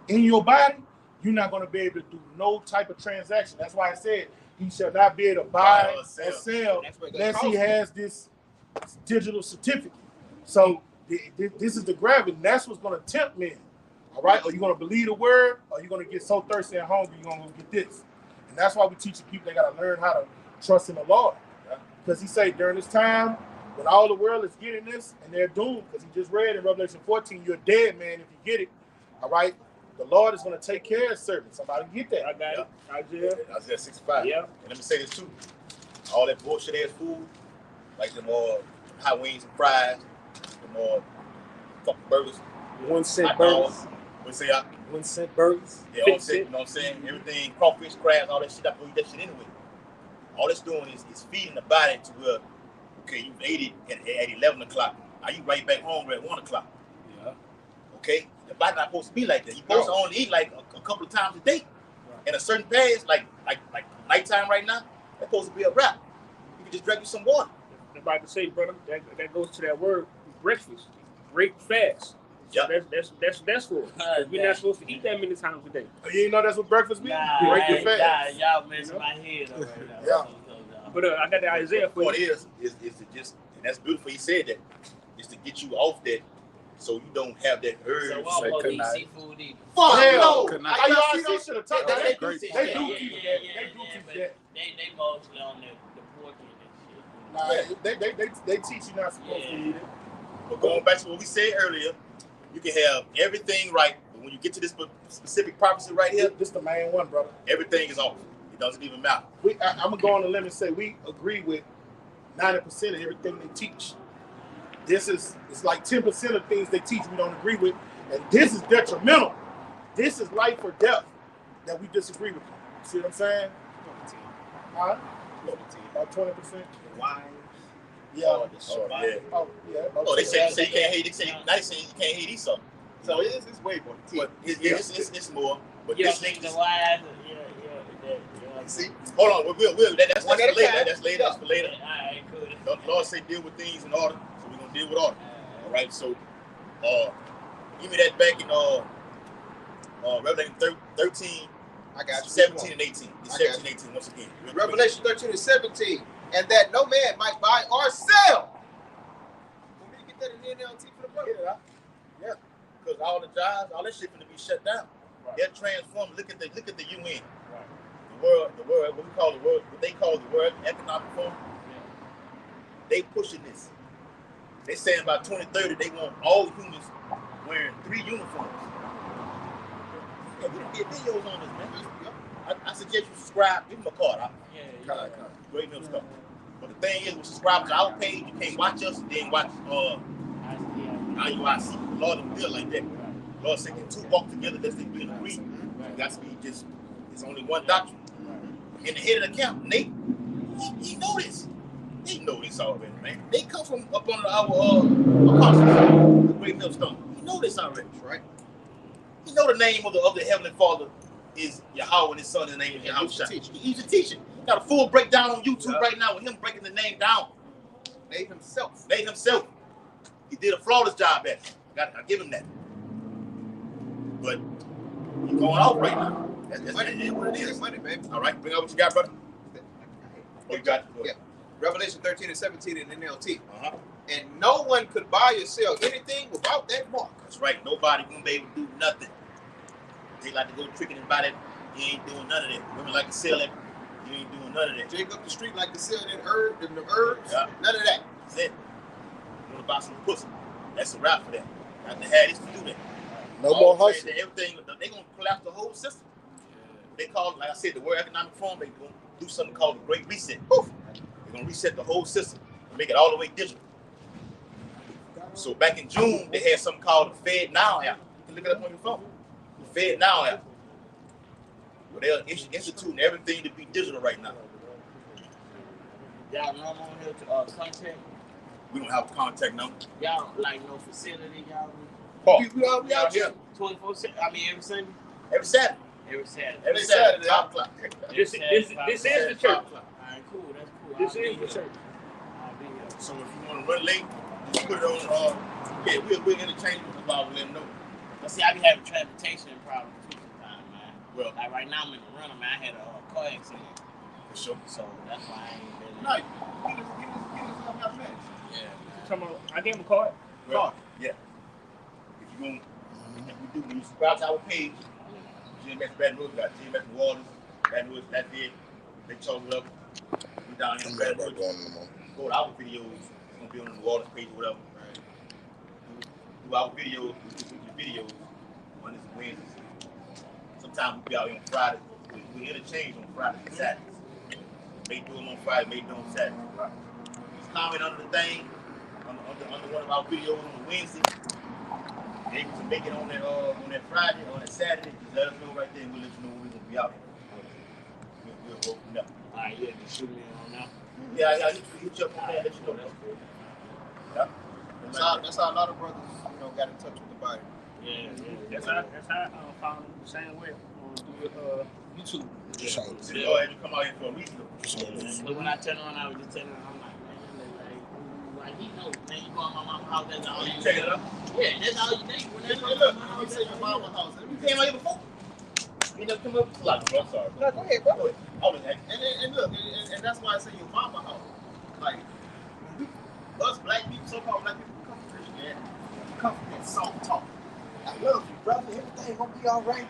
S2: in your body, you're not gonna be able to do no type of transaction. That's why I said he shall not be able to buy or sell
S3: That's what
S2: unless he has this digital certificate. So this is the gravity, and that's what's gonna tempt men. All right, are you gonna believe the word, or are you gonna get so thirsty and hungry you're gonna go get this? And that's why we teach the people they gotta learn how to trust in the Lord. Because he said during this time, when all the world is getting this and they're doomed, because he just read in Revelation 14, you're dead, man, if you get it. All right, the Lord is going to take care of his servants. Somebody get that.
S4: I got it.
S1: Isaiah 65.
S4: Yeah.
S1: And let me say this too. All that bullshit ass food, like the more hot wings and fries, the more fucking burgers.
S5: 1 cent
S1: hot
S5: burgers.
S1: dogs. We say,
S5: 1 cent burgers.
S1: yeah, all that, you know what I'm saying? Everything, crawfish, crabs, all that shit, I go eat that shit anyway. All it's doing is feeding the body to where, okay, you ate it at 11 o'clock. Now you right back home at 1 o'clock.
S5: Yeah.
S1: Okay? The body not supposed to be like that. You're supposed to only eat like a couple of times a day. In a certain phase, like nighttime right now, that's supposed to be a wrap. You can just drink you some water.
S4: I'm about to say, brother, that goes to that word, breakfast. Break fast. So
S1: Yeah.
S4: that's for it. We're not supposed to eat that many times a day.
S2: Oh, you know that's what breakfast means?
S8: Nah,
S2: Break your fast.
S8: y'all messing my head up right now.
S2: Yeah.
S4: But I got the Isaiah for
S1: What
S4: you.
S1: it is to just, and that's beautiful. He said that, is to get you off that, so you don't have that urge.
S8: So
S6: Say
S8: I'm supposed to eat
S6: good night.
S8: seafood either.
S2: Fuck
S3: Hell
S2: no.
S6: Good
S2: I
S6: night.
S2: y'all should have talked.
S3: They
S2: They
S3: do
S2: do
S3: teach
S2: teach
S3: that.
S2: that. They do teach
S8: but
S2: that.
S8: They mostly on the pork and shit.
S2: Nah, they teach you not supposed to eat it.
S1: But going back to what we said earlier, you can have everything right, but when you get to this specific prophecy right here,
S2: This the main one, brother.
S1: everything is off. It doesn't even matter.
S2: I'm gonna go on the limb and say we agree with 90% of everything they teach. It's like 10% of things they teach we don't agree with, and this is detrimental. This is life or death that we disagree with. See what I'm saying? Huh? About 20%.
S3: Wine.
S2: Yeah.
S1: Oh, yeah.
S2: Oh, yeah.
S1: Oh, they say you can't hate. They say you can't hate something.
S3: So it's way more.
S1: But it's more. But
S8: You
S1: this
S8: don't think the wise?
S1: see, hold on. That's
S3: One
S1: for
S3: at a
S1: later.
S3: time.
S1: That's later. That's for later.
S8: All right, cool.
S1: The Lord say deal with things in order, so we're gonna deal with order. All right. So, give me that back in Revelation 13.
S3: I got you.
S1: 17 and 18. It's 17 and 18 once again.
S3: Revelation 13 and 17. And that no man might buy or sell. Want me to get that in the NLT for the brother?
S1: Yeah. Because all the jobs, all that shit gonna be shut down.
S4: Right.
S1: They're transformed. Look at the UN.
S4: Right.
S1: The world, what we call the world, what they call the World Economic Forum.
S4: Yeah.
S1: They pushing this. They saying by 2030 they want all humans wearing 3 uniforms. Yeah, we done did videos on this, man. I suggest you subscribe. Give them a card. Great milk stuff. But the thing is, with subscribers to our page, you can't watch us and then watch IUIC. The Lord don't feel like that. The Lord said, can 2 walk together lest they be in agreement. You got to be just, it's only one doctrine. And the head of the camp, Nate, he know this. He know this already, man. They come from up under our apostles, the great millstone. He know this already, right? He know the name of the Heavenly Father is Yahweh, and his son, his name is Yahweh. He's a teacher. Got a full breakdown on YouTube right now with him breaking the name down.
S3: Nate himself.
S1: He did a flawless job at it. I give him that. But he's going off right now. That's what it is.
S3: Money, baby.
S1: All right, bring out what you got, brother. Oh, you got it.
S3: Yeah. Revelation 13 and 17 in NLT.
S1: Uh-huh.
S3: And no one could buy or sell anything without that mark.
S1: That's right. Nobody gonna be able to do nothing. They like to go tricking and buy that. You ain't doing none of that. Women like to sell it. You ain't doing none of that.
S3: Jake up the street like to sell that herb and the herbs.
S1: Yeah.
S3: None of that.
S1: That's it. You wanna buy some pussy? That's a wrap for that. Got to have this to do that.
S7: No more hustle.
S1: Everything they gonna collapse the whole system. They call it, like I said, the World Economic Forum. They gonna do something called the Great Reset. Poof. They're gonna reset the whole system and make it all the way digital. So back in June, they had something called the Fed Now app. You can look it up on your phone. The Fed Now app. Well, they're instituting everything to be digital right now.
S8: Y'all know I'm on here to contact.
S1: We don't have a contact number.
S8: Y'all like no facility, y'all.
S1: Paul,
S3: We out here.
S8: 24/7. I mean every Sunday.
S1: every Saturday.
S8: Every Saturday.
S1: Every Saturday, 5 o'clock.
S4: This is the church.
S8: All right, cool. That's cool.
S4: This is the church.
S8: I'll be here.
S1: So if you want to run late, just put it on. We'll interchangeable about let them know.
S8: But see, I be having transportation problems too sometimes, man.
S1: Well,
S8: Like right now, I'm in the runner, man. I had a car accident,
S1: for sure.
S8: so that's why I ain't been.
S3: No, give us mathematics.
S8: Yeah, man.
S4: Come on, I gave him a card.
S1: Well, yeah. If you want, if we do, when you subscribe to our page, Gms Baton Rouge, got Gms Waters, Baton Rouge, that's it. They chose it up. We down here in Baton Rouge. Go to our videos. It's gonna be on the Waters page or whatever. Do our videos, we do videos. One is Wednesdays. Sometimes we be out here on Friday. We interchange on Fridays and Saturdays. May do them on Friday, may do them on Saturday. Just comment under the thing, under one of our videos on Wednesday. Maybe to make it on that Friday or that Saturday, just let us know right there and we'll let you know when we're gonna be out here. We'll go from there.
S8: All right, yeah, just shoot me on now.
S1: Yeah, I hit you up on there, let you know. Yeah.
S3: That's how a lot of brothers, got in touch with the body.
S8: Yeah.
S4: That's how I found him the same way on YouTube.
S1: So you already come out here for a reason.
S8: So when I turn around, I was just telling him, I'm like, man, like he knows, man, you go on my mama's house, that's all
S1: You
S8: you
S1: check it out.
S8: Yeah, that's all you think. When
S3: Hey,
S8: that's
S3: look, you say your mama house.
S1: You came out here before. You never come up. Like, I'm sorry.
S3: No, go ahead, bro.
S1: I was
S3: And look, and that's why I say your mama house. Like, us black people, so-called black people, come from Christianity. Come from that soft talk. I love you, brother. Everything gonna be all right.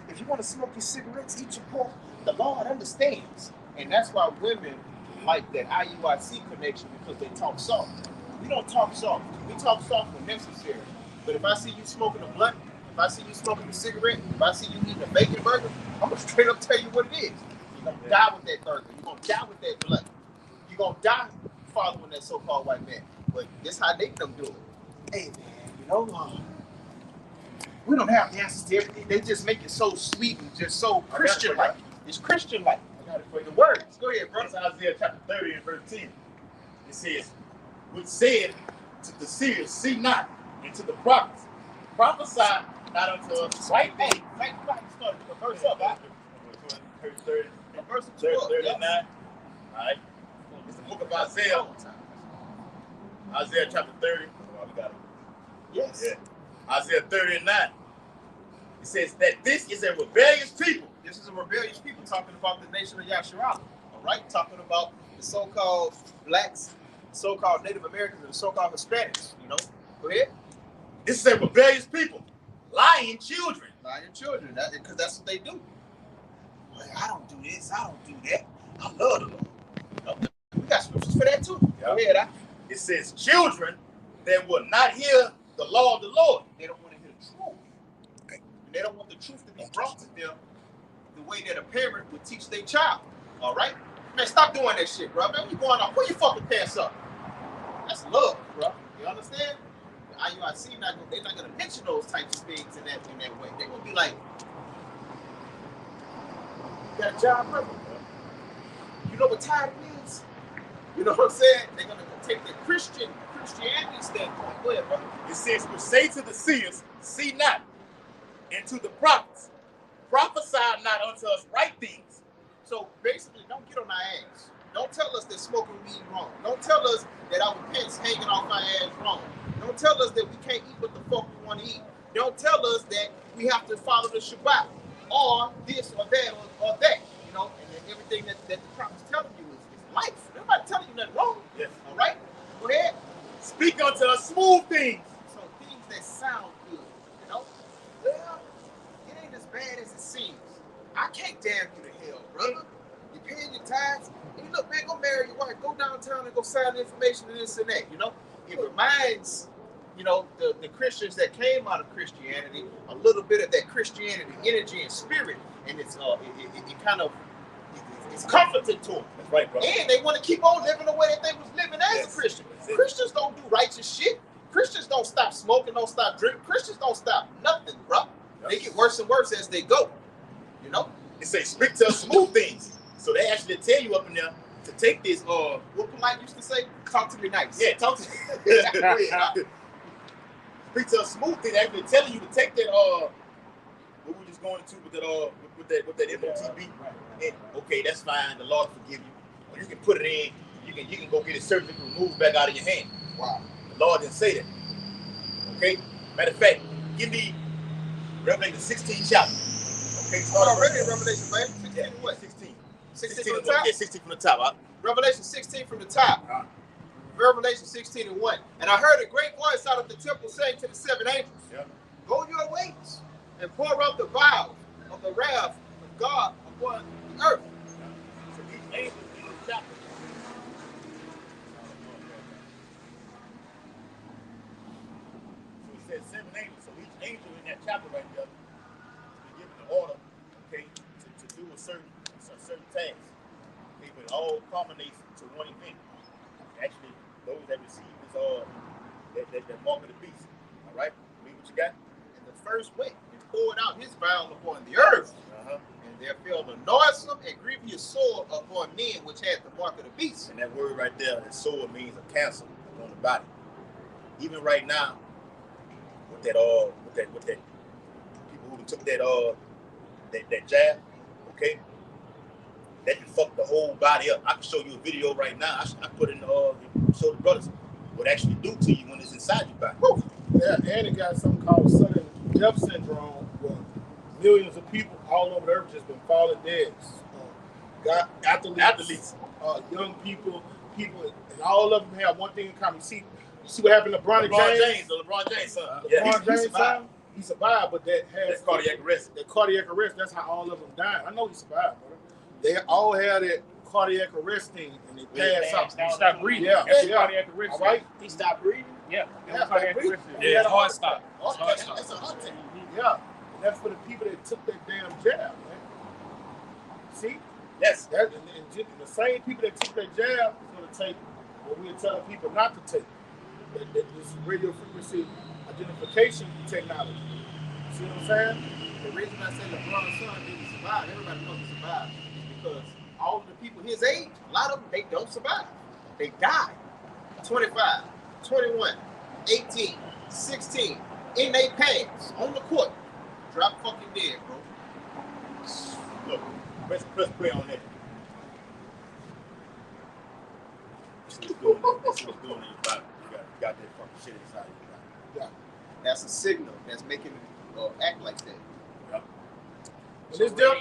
S3: If you want to smoke your cigarettes, eat your pork, the Lord understands. And that's why women like that IUIC connection, because they talk soft. We don't talk soft. We talk soft when necessary. But if I see you smoking a blunt, if I see you smoking a cigarette, if I see you eating a bacon burger, I'm gonna straight up tell you what it is. You're gonna die with that burger. You're gonna die with that blunt. You're gonna die following that so-called white man. But this how they them do it. Hey man, we don't have the answers to everything. They just make it so sweet and just so Christian-like. It's Christian-like.
S1: I got it for you.
S3: The words. Go ahead, bro.
S1: It's Isaiah chapter 30 and verse 10. It says, which said to the seers, see not, and to the prophets, prophesy not unto us right things.
S3: Hey, start the verse up, right?
S1: 30,
S3: Verse
S1: 39. All right. It's the book of Isaiah. Isaiah chapter 30. Oh, we got it.
S3: Yes.
S1: Yeah. Isaiah 30 and 9. It says that this is a rebellious people.
S3: This is a rebellious people talking about the nation of Yasharala. All right, talking about the so-called blacks, so-called Native Americans, and the so-called Hispanics. You know, go ahead.
S1: This is a rebellious people, lying children.
S3: Lying children, because that's what they do. Like, I don't do this, I don't do that. I love the Lord. You know, we got scriptures for that too. Go ahead.
S1: It says children that will not hear the law of the Lord.
S3: They don't want to hear the truth. Okay. And they don't want the truth to be brought to them the way that a parent would teach their child. All right? Man, stop doing that shit, bro. Man, you going out, pull your fucking pants up. That's love, bro. You understand? The IUIC, they're not going to mention those types of things in that way. They're going to be like, you got a job, brother? You know what time it is? You know what I'm saying? They're going to take the Christianity standpoint. Go ahead, brother.
S1: It says, "We say to the seers, see not, and to the prophets, prophesy not unto us right things."
S3: So basically, don't get on our ass. Don't tell us that smoking weed wrong. Don't tell us that our pants hanging off our ass wrong. Don't tell us that we can't eat what the fuck we want to eat. Don't tell us that we have to follow the Shabbat or this or that or that. You know, and everything that the prophet's telling you is life. Nobody telling you nothing wrong.
S1: Yes.
S3: All right? Go ahead.
S1: Speak unto us smooth things.
S3: So things that sound good. You know? Well, it ain't as bad as it seems. I can't damn you to hell, brother. You're paying your tithes. Hey, look, man, go marry your wife. Go downtown and go sign the information and this and that, you know? It reminds, you know, the Christians that came out of Christianity a little bit of that Christianity energy and spirit. And it's it's comforting to them.
S1: That's right, bro.
S3: And they want to keep on living the way that they was living as a Christian. Christians don't do righteous shit. Christians don't stop smoking, don't stop drinking. Christians don't stop nothing, bro. They get worse and worse as they go. You know?
S1: It say speak to us smooth things. So they actually tell you up in there to take this, what
S3: Polite used to say, talk to me nice.
S1: Yeah, talk to speak to us smooth things. They actually telling you to take that, what we just going into with that, with that MOTB. And okay, that's fine. The Lord forgive you. Or you can put it in. You can go get it surgically removed back out of your hand.
S3: Wow.
S1: The Lord didn't say that. Okay. Matter of fact, give me Revelation 16 chapter. Okay.
S3: Start already in Revelation, baby. 16 what?
S1: 16.
S3: 16 from the top.
S1: Yeah, 16 from the top. Huh?
S3: Revelation 16 from the top. Revelation 16 and 1. And I heard a great voice out of the temple saying to the seven angels, go your ways and pour out the vial of the wrath of God upon the earth.
S1: So these angels in this chapter. So it says seven angels. So each angel in that chapter right there is given the order, okay, to do a certain task. Okay, but it all culminates to one event. Actually, those that receive this that mark of the beast. All right, read what you got.
S3: And the first went and poured out his vial upon the earth. And there fell a noisome and grievous sword upon men which had the mark of the beast.
S1: And that word right there, that sword means a cancer on the body. Even right now, with that people who took that jab, okay, that can fuck the whole body up. I can show you a video right now. I put in show the brothers what it actually do to you when it's inside your body.
S2: Woo. Yeah, and it got something called sudden death syndrome, where millions of people all over the earth just been falling dead. Got athletes, young people, and all of them have one thing in common. You see what happened to LeBron James?
S1: The LeBron James son.
S2: LeBron James son, he survived, but that has
S1: cardiac arrest.
S2: That cardiac arrest, that's how all of them died. I know he survived, brother. They all had that cardiac arrest thing, and they passed out.
S4: He stopped breathing.
S2: Yeah,
S4: Cardiac arrest.
S2: All right.
S8: He stopped breathing?
S4: Yeah.
S2: Cardiac arrest.
S6: Yeah, hard stop.
S1: That's a heart attack.
S2: Yeah, and that's for the people that took that damn jab, man. See?
S1: Yes.
S2: And the same people that took that jab is going to take what we're telling people not to take. This radio frequency identification technology. See what I'm saying?
S3: The reason I say LeBron's son didn't survive, everybody knows he survived, is because all of the people his age, a lot of them, they don't survive. They die. 25, 21, 18, 16, in their pants on the court. Drop fucking dead, bro.
S1: Look, let's pray on that. This is what's doing in your body. You got that fucking shit inside your body.
S3: That's a signal that's making it act like that.
S1: Yep.
S2: And this devil.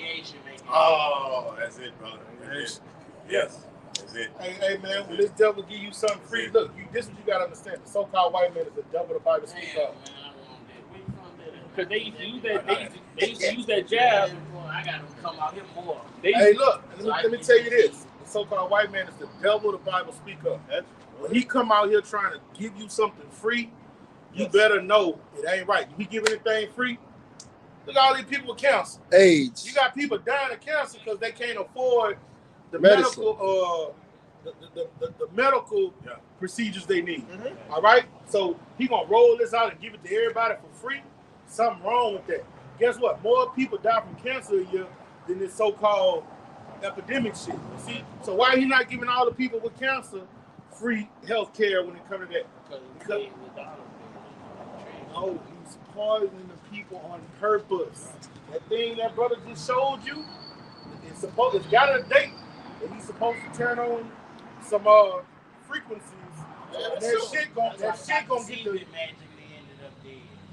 S1: Oh, that's it, brother. That's it. Yes. That's it.
S2: Hey, man, when this devil give you something free, look, this is what you gotta understand. The so-called white man is the devil the Bible speaks of.
S4: Because they used to use that. They used to use that jab.
S8: I got to come out here more.
S2: Hey, look, let me tell you this. The so-called white man is the devil the Bible speak of. When he come out here trying to give you something free, you better know it ain't right. He give anything free? Look at all these people with cancer.
S7: AIDS.
S2: You got people dying of cancer because they can't afford the
S7: Medicine.
S2: medical the medical procedures they need. Mm-hmm. All right? So he gonna roll this out and give it to everybody for free? Something wrong with that. Guess what? More people die from cancer a year than this so-called epidemic shit. You see? So why he not giving all the people with cancer free health care when it comes to that? Because no, he's poisoning the people on purpose. That thing that brother just showed you, it's got a date, and he's supposed to turn on some frequencies. And that shit gonna get the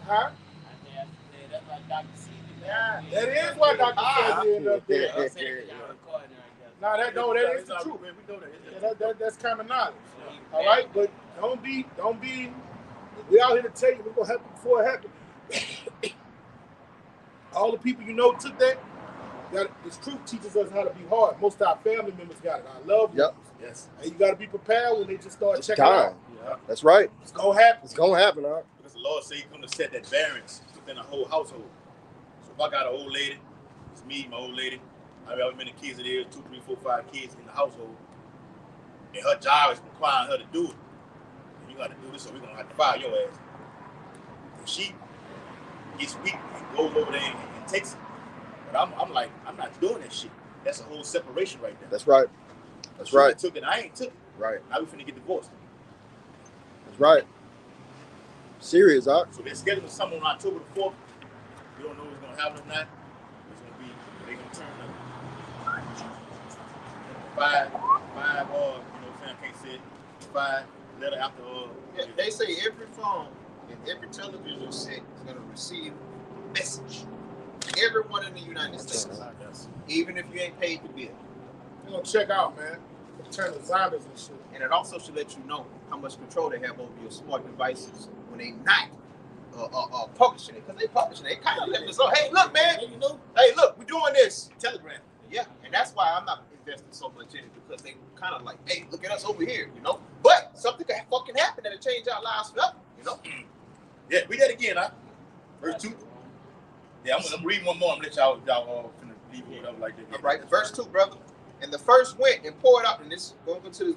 S2: huh? That is why Dr. Sebi ended up there. That is the truth. That's common knowledge. All right, but don't be. We out here to tell you what's gonna happen before it happens. All the people you know took that. This truth teaches us how to be hard. Most of our family members got it. Our loved ones.
S7: Yes.
S2: And you got to be prepared when they just start checking
S7: time.
S2: out.
S7: Yeah. That's right.
S2: It's gonna happen.
S7: It's gonna happen, huh?
S1: Because the Lord said He's going to set that balance within a whole household. So if I got an old lady, it's me, my old lady. I mean, however many kids it is, 2, 3, 4, 5 kids in the household, and her job is requiring her to do it. And you got to do this, so we're gonna have to fire your ass. If she gets weak and goes over there and takes it. But I'm like, I'm not doing that shit. That's a whole separation right there.
S7: That's right. That's
S1: she
S7: right.
S1: Took it, I ain't took it.
S7: Right.
S1: Now we finna get divorced.
S7: That's right. Serious, huh?
S1: So they're scheduling something on October the 4th. We don't know what's gonna happen or not. It's gonna be, they're gonna turn up 5, fam can't say it. 5 letter after
S3: they say every phone and every television set is gonna receive a message. Everyone in the United States. Even if you ain't paid the bill.
S2: They're gonna check out, man. Turn the zombies and shit.
S3: And it also should let you know how much control they have over your smart devices when they not publishing it. Because they publishing it. They kind of letting us know, hey, look, man. Hey, look, we're doing this. Telegram. Yeah. And that's why I'm not investing so much in it. Because they kind of like, hey, look at us over here, But something can fucking happen that'll change our lives forever,
S1: Yeah, read that again, huh? Verse 2. Yeah, I'm reading one more. I'm gonna let y'all leave it whatever like that.
S3: All right, verse 2, brother. And the first went and poured out, and this going to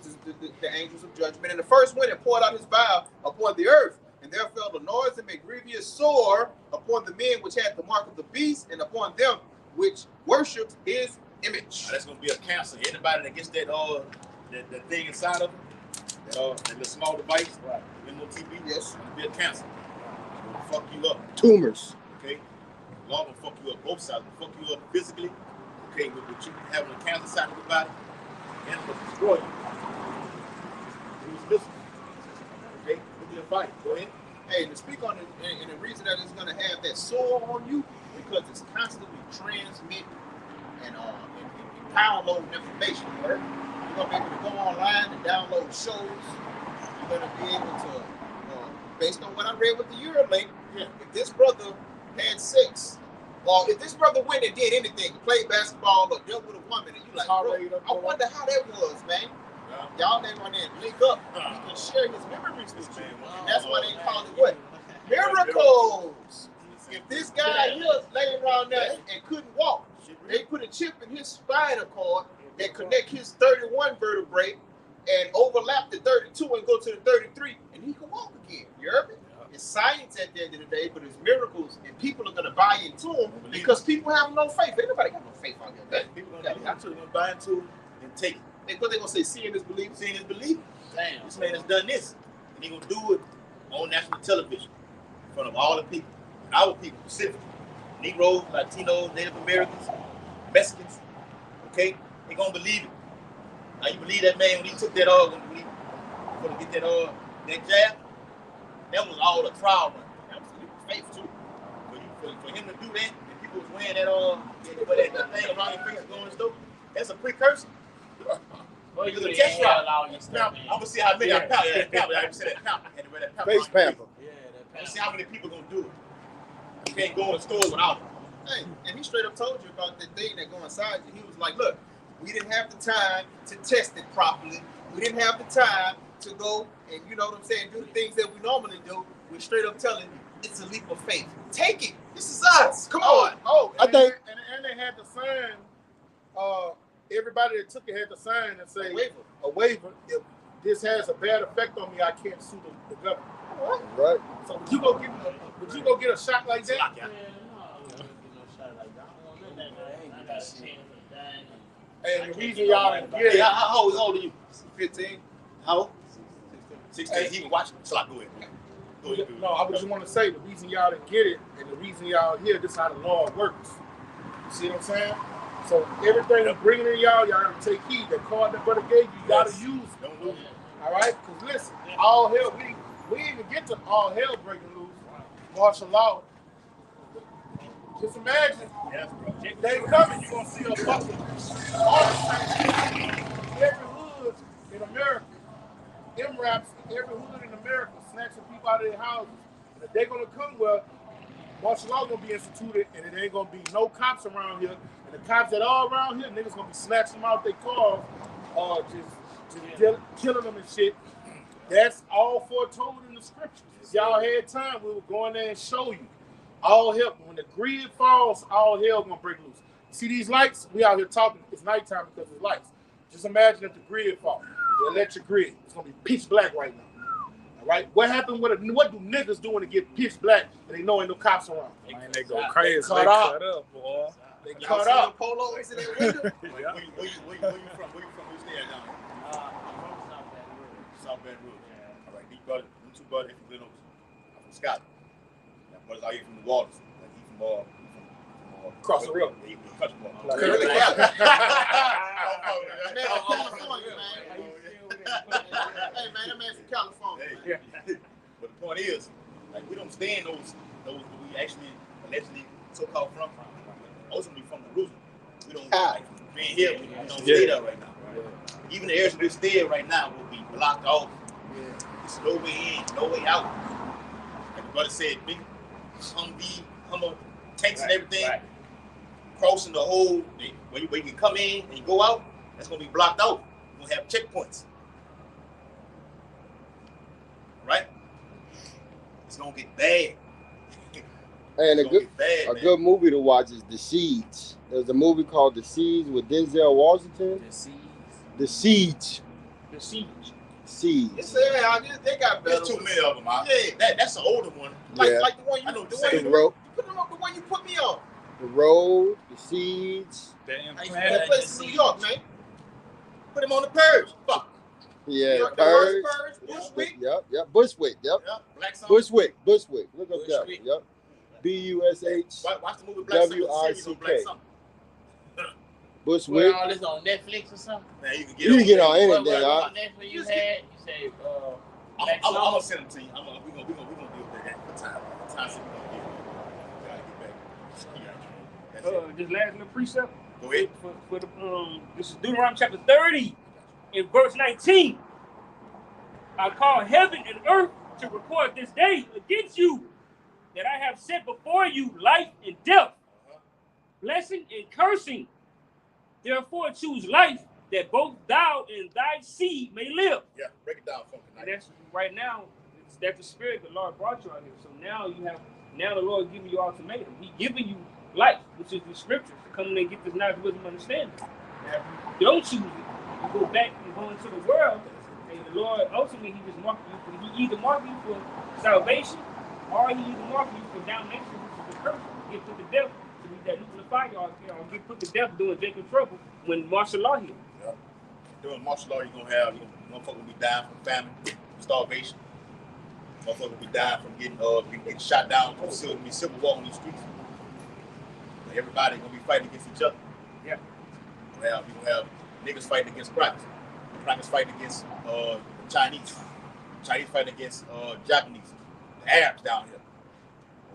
S3: the angels of judgment. And the first went and poured out his vial upon the earth, and there fell the noise and a grievous sore upon the men which had the mark of the beast, and upon them which worshipped his image.
S1: Now, that's gonna be a cancer. Anybody that gets that thing inside of them, that little small device, right? MOTB,
S3: yes,
S1: it's gonna be a cancer. It's gonna fuck you up.
S7: Tumors.
S1: Okay, the Lord gonna fuck you up both sides. Gonna fuck you up physically. Okay, with you having a cancer side of your body, and will destroy you. Who's listening? Okay, we'll be a fight. Go ahead.
S3: Hey, to speak on it, and the reason that it's gonna have that sore on you because it's constantly transmitting and downloading information. Right? You're gonna be able to go online and download shows. You're gonna be able to, based on what I read with the Eurolink, if this brother had sex. Well, if this brother went and did anything, played basketball or dealt with a woman, and you like, bro, I wonder how that was, man. Y'all ain't run in, link up. He can share his memories with you. And that's why they call it what? Miracles. If this guy here laying around there and couldn't walk, they put a chip in his spinal cord that connect his 31 vertebrae and overlap the 32 and go to the 33, and he can walk again. You heard me? It's science at the end of the day, but it's miracles, and people are going to buy into them because people have no faith. Anybody got no faith out there.
S1: People are going to buy into it and take it.
S3: Because they're going to say, seeing is believing.
S1: Seeing is believing.
S8: Damn.
S1: This man has done this, and he's going to do it on national television. front of all the people, our people, specifically, Negroes, Latinos, Native Americans, Mexicans, okay? They gonna believe it. Now you believe that man when he took that when he to get that jab, that was all a trial run. That was faith too. For him to do that, and people was wearing that thing around your face going and stuff, that's a precursor.
S8: Well,
S1: It's
S8: you
S1: a test
S8: all
S1: route.
S8: your stuff,
S1: I'm gonna see how many I pound. I didn't say that pound. I had to wear that pound.
S7: Face pamper.
S8: Yeah,
S1: I'm gonna see how many people gonna do it. You can't go in the store without it.
S3: Hey, and he straight up told you about that thing that go inside you. He was like, look, we didn't have the time to test it properly. We didn't have the time to go and, you know what I'm saying, do the things that we normally do. We're straight up telling you, it's a leap of faith. Take it. This is us. Come on.
S2: I
S7: I think-
S2: and they had to sign. Everybody that took it had to sign and say
S3: A waiver.
S2: a waiver. If this has a bad effect on me, I can't sue the government.
S7: Right.
S2: So would you go get a shot like that?
S8: Yeah, no, I don't get no shot like that. I don't want none of that. I got 10 for dying.
S2: And the reason y'all didn't get
S1: Hey,
S2: it,
S1: how old are you?
S3: 15.
S1: How old? 16. He can watch it. So I go ahead. Go ahead.
S2: no, I just want to say the reason y'all didn't get it and the reason y'all here, this is how the law works. You see what I'm saying? So everything we bringing in y'all gotta take heed. That card that brother gave you, you gotta use it.
S1: Don't lose.
S2: All right? Because listen, all hell, we even get to all hell breaking loose. Martial law. Just imagine,
S1: Yes, bro.
S2: they coming, you're gonna see a fucking every hood in America, M-Raps, every hood in America snatching people out of their houses. And if they're gonna come, well, martial law gonna be instituted, and it ain't gonna be no cops around here. And the cops that are around here, niggas gonna be snatching them out their cars, or just killing them and shit. That's all foretold in the scriptures. If y'all had time, we would go in there and show you. All hell, when the grid falls, all hell gonna break loose. See these lights? We out here talking. It's nighttime because of lights. Just imagine if the grid falls, the electric grid. It's gonna be pitch black right now. All right. What happened with what do niggas do when it get pitch black and they know ain't no cops around?
S6: Man, they go crazy.
S2: They
S6: They
S2: cut
S6: cut up, boy.
S2: They
S3: Y'all
S2: cut
S3: see the
S2: up.
S3: polos in that window?
S6: Yeah.
S1: Where you from? Where you stay at now? South Baton Rouge. All right, these brothers, them two brothers from Glen Oaks. I'm from Scotland. Now, brothers out here from the waters. Like he from
S2: Across the river.
S1: Yeah, he from Country Boy.
S2: Like-
S3: Curly
S1: Man,
S3: California, man. Hey, man, that man from California.
S1: Hey. But the point is, like we don't stay in those we actually allegedly so-called from. Ultimately from the roof. We don't like being here. We don't stay there right now. Even the areas we stay in right now will be blocked off. It's no way in, no way out. Like the brother said, big Hummer tanks and everything, crossing the whole where you can come in and you go out. That's gonna be blocked out. We're gonna have checkpoints. Right? It's gonna get bad.
S7: And
S1: It's gonna get bad,
S7: a
S1: man.
S7: good movie to watch is The Siege. There's a movie called The Siege with Denzel Washington. The Siege.
S4: The siege.
S7: Siege.
S3: It's out there. They got better.
S1: There's too many of them.
S3: Yeah.
S1: That's an older one.
S3: Like,
S7: Yeah.
S3: like the one you
S1: I know
S3: the
S1: what
S3: one
S1: you're
S3: you
S7: The Road.
S3: put them up, the one you put me on.
S7: The Road. The Siege.
S6: Damn
S3: That
S6: planet.
S3: place in New York, man. Put him on the purge. Fuck.
S7: Yeah.
S3: New York, the
S7: Purge.
S3: worst purge. Bushwick.
S7: Yep. Bushwick. Yep.
S1: Yeah, Black Summer.
S7: Bushwick. Look up that.
S3: Bushwick.
S7: Yep. BUSH.
S1: Watch the movie Black Summer.
S7: WICK.
S1: Series on Black Summer.
S7: Bushwick.
S8: Put all this on Netflix or something?
S1: Man, you can get
S7: You can get on
S8: What
S7: anything.
S8: what Netflix you had? You say, Black
S1: I'm gonna
S8: Summer?
S1: send them to you. We're gonna deal with that for time. Time so we're gonna get back. That's it.
S4: This last little precept.
S1: Go ahead.
S4: For the this is Deuteronomy chapter 30, in verse 19. I call heaven and earth to record this day against you, that I have set before you life and death, blessing and cursing. Therefore choose life, that both thou and thy seed may live.
S1: Yeah, break it down for me.
S4: And that's right now. That's the spirit the Lord brought you out here. So now the Lord giving you ultimatum. He giving you life, which is the scriptures, to come in and get this knowledge, wisdom, understanding. Now, if you don't choose it, you go back and go into the world, and the Lord ultimately he just mark you for, he either mark you for salvation, or he either mark you for damnation, which is the curse, get put to death, to be that nuclear fire, or get put to death doing Jacob trouble when martial law here.
S1: Yeah. During martial law, you're gonna have motherfuckers gonna be dying from famine, starvation. Motherfuckers will be dying from getting shot down. There'll be civil war on these streets. Everybody gonna be fighting against each other.
S4: Yeah.
S1: We gonna have niggas fighting against crackers. Crackers fighting against Chinese. Chinese fighting against Japanese. The Arabs down here.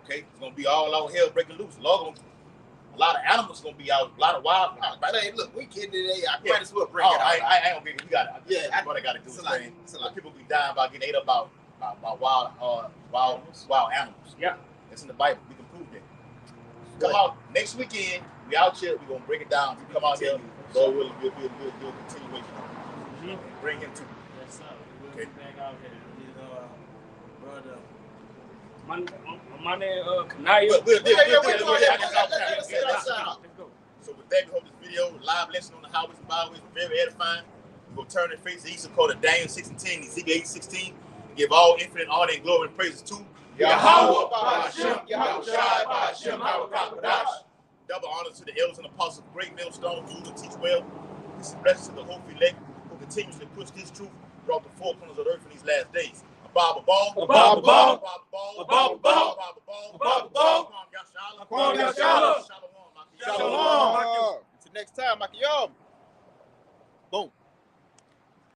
S1: Okay, it's gonna be all out hell breaking loose. A lot of animals gonna be out. A lot of wild.
S3: But hey, look, we kidding today. I might as well bring it out.
S1: I ain't gonna get it. We got it.
S3: Yeah,
S1: what I gotta do is
S3: like
S1: people be dying by getting ate up by wild animals.
S4: Yeah,
S1: it's in the Bible. We can prove that. Come out next weekend. We out here. We gonna break it down. We come out here. Lord willing, we'll do a continuation. Bring him to.
S8: Yes, sir. We'll be back out here. Brother.
S4: My name Kanaya.
S1: Let's go. So with that, we hope this video, live lesson on the highways and byways, was very edifying. We're going to turn and face the east and Dakota, Daniel 6:10, Ezekiel 8:16, and give all infinite honor and glory and praises to Yahweh Ba'ashem, Yahushai Ba'ashem, Hawakakadash. Double honor to the elders and apostles of Great Millstone, who will teach well. This is blessed to the hope elect who continuously push this truth throughout the four corners of the earth in these last days. Bob ball.
S3: Shalom. Until next time, Makiyam.